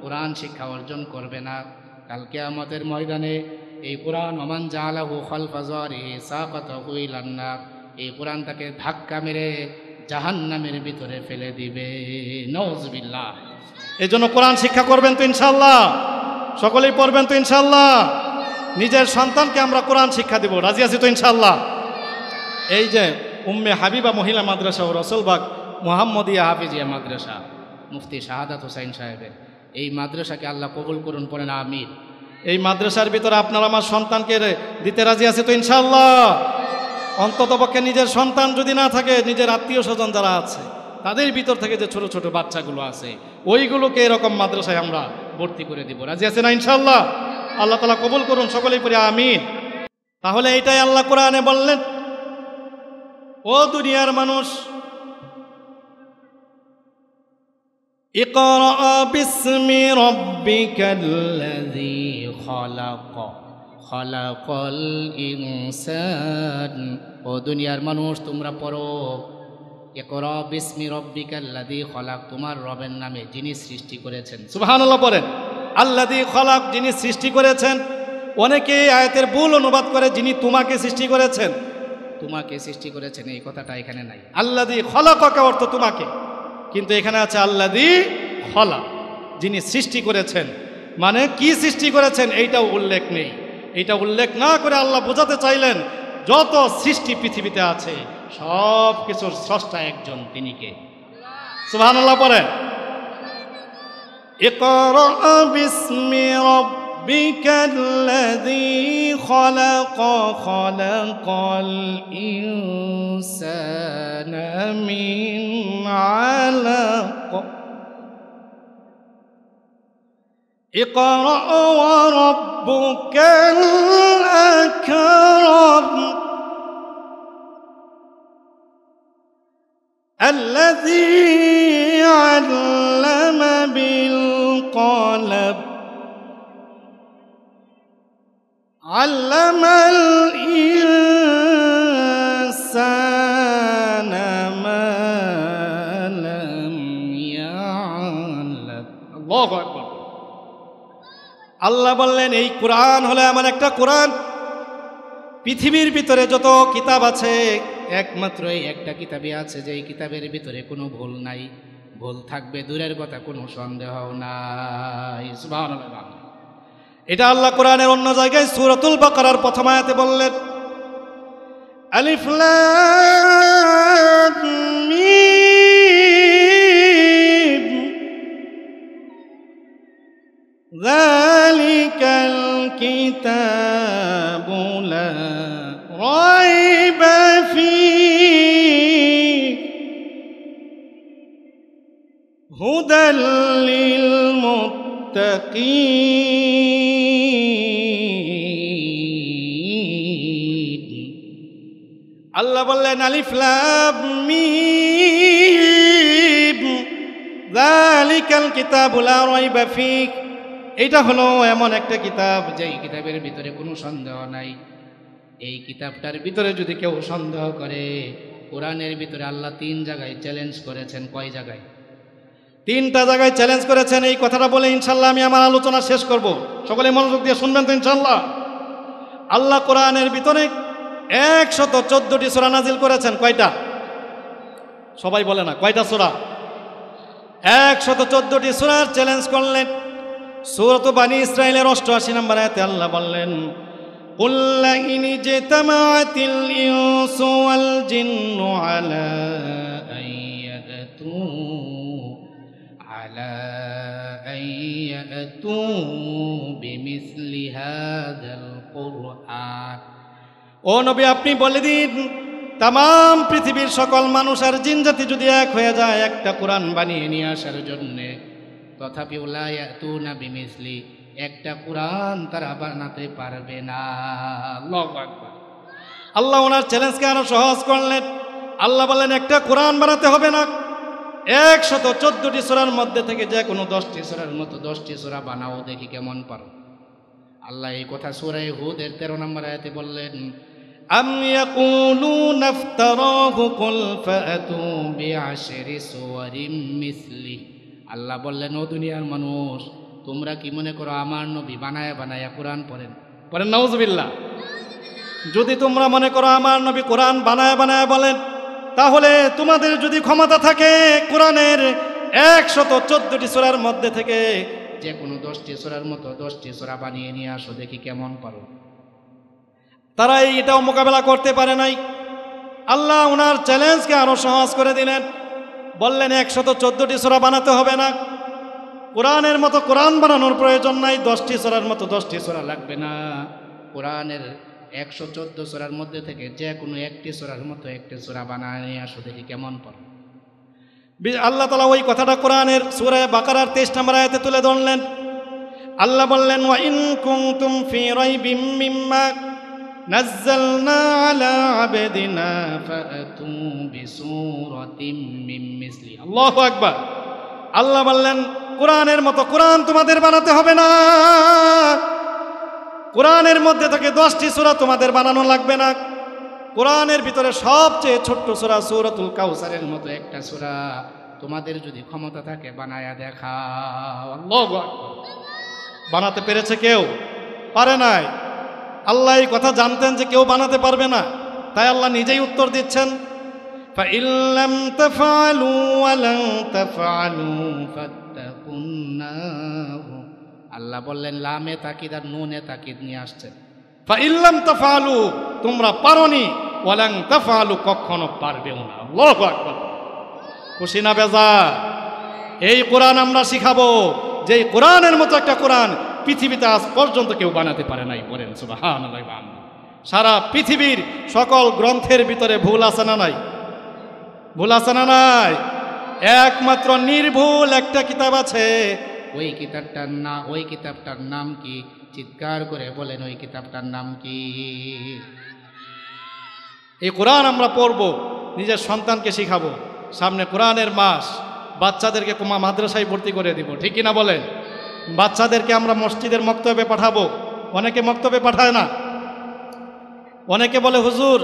কোরআন শিক্ষা অর্জন করবে না, কাল কিয়ামতের ময়দানে এই কোরআন ওমান জাআলাহু খালফা যারিহি সাকাতাহু ইলান নার, এই কোরআন তাকে ধাক্কা মেরে জাহান্নামের ভিতরে ফেলে দিবে। নাউযুবিল্লাহ। এই জন্য কোরআন শিক্ষা করবেন তো ইনশাআল্লাহ? সকলেই পড়বেন তো ইনশাআল্লাহ? নিজের সন্তানকে আমরা কোরআন শিক্ষা দেব, রাজি আছি তো ইনশাআল্লাহ? এই যে উম্মে হাবিবা মহিলা মাদ্রাসা ও রসুলবাগ মুহাম্মদিয়া হাফিজিয়া মাদ্রাসা, মুফতি শাহাদাত হোসাইন সাহেবের এই মাদ্রাসাকে আল্লাহ কবুল করুন। পড়েন আমিন। এই মাদ্রাসার ভিতরে আপনার আমার সন্তানকে দিতে রাজি আছে তো ইনশাআল্লাহ? অন্ততপক্ষে নিজের সন্তান যদি না থাকে, নিজের আত্মীয় স্বজন যারা আছে তাদের ভিতর থেকে যে ছোট ছোট বাচ্চাগুলো আছে ওইগুলোকে এরকম মাদ্রাসায় আমরা ভর্তি করে দিব। রাজি আছে না ইনশাআল্লাহ? আল্লাহ তাআলা কবুল করুন, সকলেই পড়ি আমিন। তাহলে এইটাই আল্লাহ কোরআনে বললেন, ও দুনিয়ার মানুষ, ইকরা বিসমি রাব্বিকাল্লাযী খালাক খালাকাল ইনসান। ও দুনিয়ার মানুষ, তোমরা পড়ো, ইকরা বিসমি রাব্বিকাল্লাযী খালাক, তোমার রবের নামে যিনি সৃষ্টি করেছেন। সুবহানাল্লাহ পড়েন। আল্লাযী খালাক, যিনি সৃষ্টি করেছেন। অনেকে আয়াতের ভুল অনুবাদ করে যিনি তোমাকে সৃষ্টি করেছেন। তোমাকে সৃষ্টি করেছেন এই কথাটা এখানে নাই। আল্লাযী খালাকাকা অর্থ তোমাকে, কিন্তু এখানে আছে আল্লাযী খালাক, যিনি সৃষ্টি করেছেন। মানে কি সৃষ্টি করেছেন এইটাও উল্লেখ নেই। এইটা উল্লেখ না করে আল্লাহ বোঝাতে চাইলেন যত সৃষ্টি পৃথিবীতে আছে সব কিছুর স্রষ্টা একজন, তিনি কে? সুবহানাল্লাহ পড়েন। ইকরা বিসমি রাব্বিকাল্লাযী খালাক খালাকাল ইনসানা মিন আলাক। اقرأ وربك الأكرم الذي علم بالقلم علم الإنسان ما لم يعلم. الله أكبر. আল্লাহ বললেন, এই কোরআন হলো এমন একটা কোরআন পৃথিবীর ভিতরে যত কিতাব আছে একমাত্র এই একটা কিতাবই আছে যে এই কিতাবের ভিতরে কোনো ভুল নাই, ভুল থাকবে দূরের কথা কোনো সন্দেহ নাই। সুবহানাল্লাহ। এটা আল্লাহ কোরআনের অন্য জায়গায় সূরাতুল বাকারার প্রথম আয়াতে বললেন, আলিফ লাম মিম যালিকাল কিতাবু লা রাইবা ফীহি হুদাল লিল মুত্তাকিন। আল্লাহ বললেন আলিফ লাম মিম যালিকাল কিতাবু লা রাইবা ফীহি, এটা হলো এমন একটা কিতাব যেই কিতাবের ভিতরে কোনো সন্দেহ নাই। এই কিতাবটার ভিতরে যদি কেউ সন্দেহ করে, কোরআনের ভিতরে আল্লাহ 3 জায়গায় চ্যালেঞ্জ করেছেন। কয় জায়গায়? 3টা জায়গায় চ্যালেঞ্জ করেছেন। এই কথাটা বলে ইনশাল্লাহ আমি আমার আলোচনা শেষ করব। সকলে মনোযোগ দিয়ে শুনবেন তো ইনশাল্লাহ। আল্লাহ কোরআনের ভিতরে 114টি সূরা নাজিল করেছেন। কয়টা? সবাই বলে না কয়টা সূরা? 114টি সূরার চ্যালেঞ্জ করলেন। সূরাত বানী ইসরাঈলের 88 নম্বর আয়াতে আল্লাহ বললেন, কুল লা ইন জাতামাআতিল ইনসু ওয়াল জিন্নু আলা আইয়াতু বিমিসলি হাযাল কুরআন। ও নবী আপনি বলে দিন, তাম পৃথিবীর সকল মানুষ আর জিন জাতি যদি এক হয়ে যায় একটা কোরআন বানিয়ে নিয়ে আসার জন্যে, তথাপি লা ইয়াতুনা বিমিসলি, একটা কোরআন তারা বানাতে পারবে না। আল্লাহু আকবার। আল্লাহ ওনার চ্যালেঞ্জকে আরো সহজ করলেন। আল্লাহ বললেন একটা কোরআন বানাতে হবে না, 114টি সূরার মধ্যে থেকে যে কোনো 10টি সূরার মতো 10টি সূরা বানাও, দেখি কেমন পারো। আল্লাহ এই কথা সূরা হুদের 13 নম্বর আয়াতে বললেন, আম ইয়াকুলুনা ইফতারাহু কুল ফাতু বিআশরি সুওয়ারিম মিসলি। আল্লাহ বললেন, ও দুনিয়ার মানুষ, তোমরা কি মনে করো আমার নবী বানায়া বানায়া কোরআন পড়েন? পড়েন নাউজুবিল্লাহ। যদি তোমরা মনে করো আমার নবী কোরআন বানায়া বানায়া বলেন, তাহলে তোমাদের যদি ক্ষমতা থাকে কোরআনের 114টি সূরার মধ্যে থেকে যে কোনো 10টি সূরার মতো 10টি সূরা বানিয়ে নিয়ে আসো, দেখি কেমন পারো। তারা এটাও মোকাবেলা করতে পারে নাই। আল্লাহ ওনার চ্যালেঞ্জকে আরো সহজ করে দিলেন, বললেন 114টি সূরা বানাতে হবে না, কোরআনের মতো কোরআন বানানোর প্রয়োজন নাই, 10টি সূরার মতো 10টি সূরা লাগবে না। কোরআনের 114 সূরার মধ্যে থেকে যে কোনো একটি সূরার মতো একটি সূরা বানায় নিয়ে আসো, দেখি কেমন পারো। আল্লাহ তাআলা ওই কথাটা কোরআনের সূরা বাকারার 23 নম্বর আয়াতে তুলে ধরলেন। আল্লাহ বললেন, ওয়া ইন কুনতুম ফি রাইবিম মিম্মা নাযালনা আলা আবদিনা ফাতু বিসূরাতিম মিন মিসলি। আল্লাহু আকবার। আল্লাহ বললেন, কোরআনের মতো কোরআন তোমাদের বানাতে হবে না, কোরআনের মধ্যে থেকে 10টি সূরা তোমাদের বানানো লাগবে না। কোরআনের ভিতরে সবচেয়ে ছোট্ট সূরা সূরাতুল কাউসারের মতো একটা সূরা তোমাদের যদি ক্ষমতা থাকে বানায়া দেখাও। আল্লাহু আকবার। বানাতে পেরেছে কেউ? পারে নাই। আল্লাহ এই কথা জানতেন যে কেউ বানাতে পারবে না, তাই আল্লাহ নিজেই উত্তর দিচ্ছেন, فَإِن لَّمْ تَفْعَلُوا وَلَن تَفْعَلُوا فَاتَّقُوا النَّارَ। আল্লাহ বললেন, লামে তাকিদ আর নুনে তাকিদ নিয়ে আসছেন। فَإِن لَّمْ تَفْعَلُوا, তোমরা পারোনি, وَلَن تَفْعَلُوا, কখনো পারবেও না। আল্লাহু আকবার। খুশি না বেজার? এই কোরআন আমরা শিখাবো, যে কোরআনের মতো একটা কোরআন পৃথিবীতে আজ পর্যন্ত কেউ বানাতে পারে নাই। বলেন সুবহানাল্লাহ। সারা পৃথিবীর সকল গ্রন্থের ভিতরে ভুল আছে না নাই? ভুল আছে না নাই? একমাত্র নির্ভুল একটা কিতাব আছে। ওই কিতাবটার নাম কি? চিৎকার করে বলেন, ওই কিতাবটার নাম কি? এই কোরআন আমরা পড়ব, নিজের সন্তানকে শিখাবো। সামনে কোরআনের মাস, বাচ্চাদেরকে মাদ্রাসায় ভর্তি করে দিব, ঠিক কিনা বলেন? বাচ্চাদেরকে আমরা মসজিদের মক্তবে পাঠাবো। অনেকে মক্তবে পাঠায় না। অনেকে বলে, হুজুর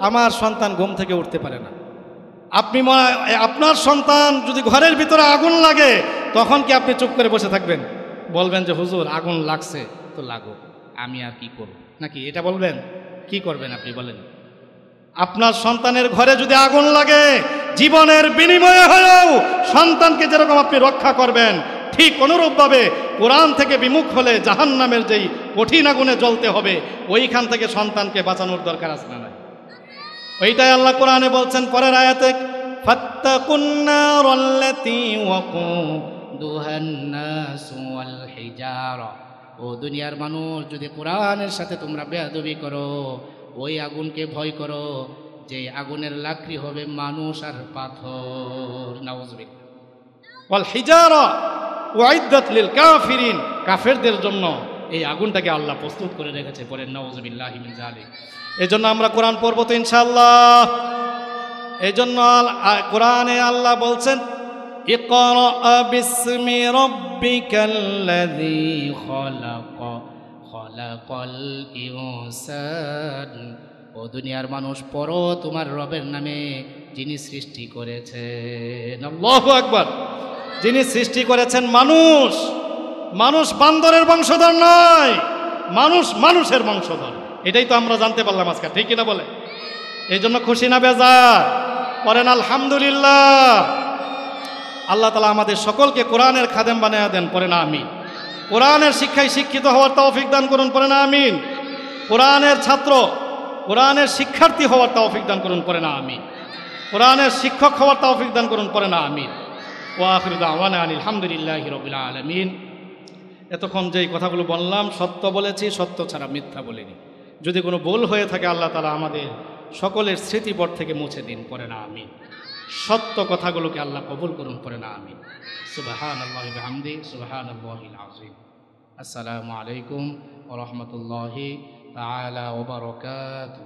আমার সন্তান ঘুম থেকে উঠতে পারে না। আপনি আপনার সন্তান যদি ঘরের ভিতরে আগুন লাগে, তখন কি আপনি চুপ করে বসে থাকবেন? বলবেন যে হুজুর আগুন লাগছে তো লাগুক, আমি আর কি করব, নাকি এটা বলবেন? কি করবেন আপনি বলেন? আপনার সন্তানের ঘরে যদি আগুন লাগে, জীবনের বিনিময়ে হলেও সন্তানকে যেরকম আপনি রক্ষা করবেন, ঠিক অনুরূপভাবে কোরআন থেকে বিমুখ হলে জাহান্নামের যেই কঠিন আগুনে জ্বলতে হবে, ওইখান থেকে সন্তানকে বাঁচানোর দরকার আছে না? ওইটাই আল্লাহ কোরআনে বলছেন পরের আয়াতে, ফাত্তাকুন নারাল্লাতী ওয়াকুদুহান নাসু ওয়াল হিজারা। ও দুনিয়ার মানুষ, যদি কোরআনের সাথে তোমরা বেয়াদবি করো, ওই আগুনকে ভয় করো যে আগুনের লাকড়ি হবে মানুষ আর পাথর। নাউযুবিল্লাহ। ওয়াল হিজারা উইদ্দাত লিল কাফিরিন, কাফেরদের জন্য এই আগুনটাকে আল্লাহ প্রস্তুত করে রেখেছে। পড়েন নাউযুবিল্লাহি মিন যালিক। এজন্য আমরা কোরআন পড়ব তো ইনশাআল্লাহ। এজন্য কোরআনে আল্লাহ বলছেন, ইকরা বিসমি রাব্বিকাল্লাযী খালাক খালাকাল ইনসান। ও দুনিয়ার মানুষ, পড়ো তোমার রবের নামে, যিনি সৃষ্টি করেছেন। আল্লাহু আকবার। যিনি সৃষ্টি করেছেন মানুষ। মানুষ বান্দরের বংশধর নয়, মানুষ মানুষের বংশধর। এটাই তো আমরা জানতে পারলাম আজকে, ঠিক কিনা বলে? এই জন্য খুশি না বেজার? পড়েন আলহামদুলিল্লাহ। আল্লাহ তাআলা আমাদের সকলকে কোরআনের খাদেম বানায়া দেন। পড়েন আমিন। কোরআনের শিক্ষায় শিক্ষিত হওয়ার তৌফিক দান করুন। পড়েন আমিন। কোরআনের ছাত্র, কোরআনের শিক্ষার্থী হওয়ার তৌফিক দান করুন। পড়েন আমিন। কোরআনের শিক্ষক হওয়ার তৌফিক দান করুন। পড়েন আমিন। ওয়া আখিরু দাওয়ানা আনিল হামদুলিল্লাহি রাব্বিল আলামিন। এতক্ষণ যেই কথাগুলো বললাম সত্য বলেছি, সত্য ছাড়া মিথ্যা বলিনি। যদি কোনো ভুল হয়ে থাকে আল্লাহ তাআলা আমাদের সকলের স্মৃতিপট থেকে মুছে দিন। পড়েন আমিন। সত্য কথাগুলোকে আল্লাহ কবুল করুন। পড়েন আমিন। সুবহানাল্লাহি ওয়া বিহামদি, সুবহানাল্লাহিল আযীম। আসসালামু আলাইকুম ওয়া রাহমাতুল্লাহি তাআলা ওয়া বারাকাতুহু।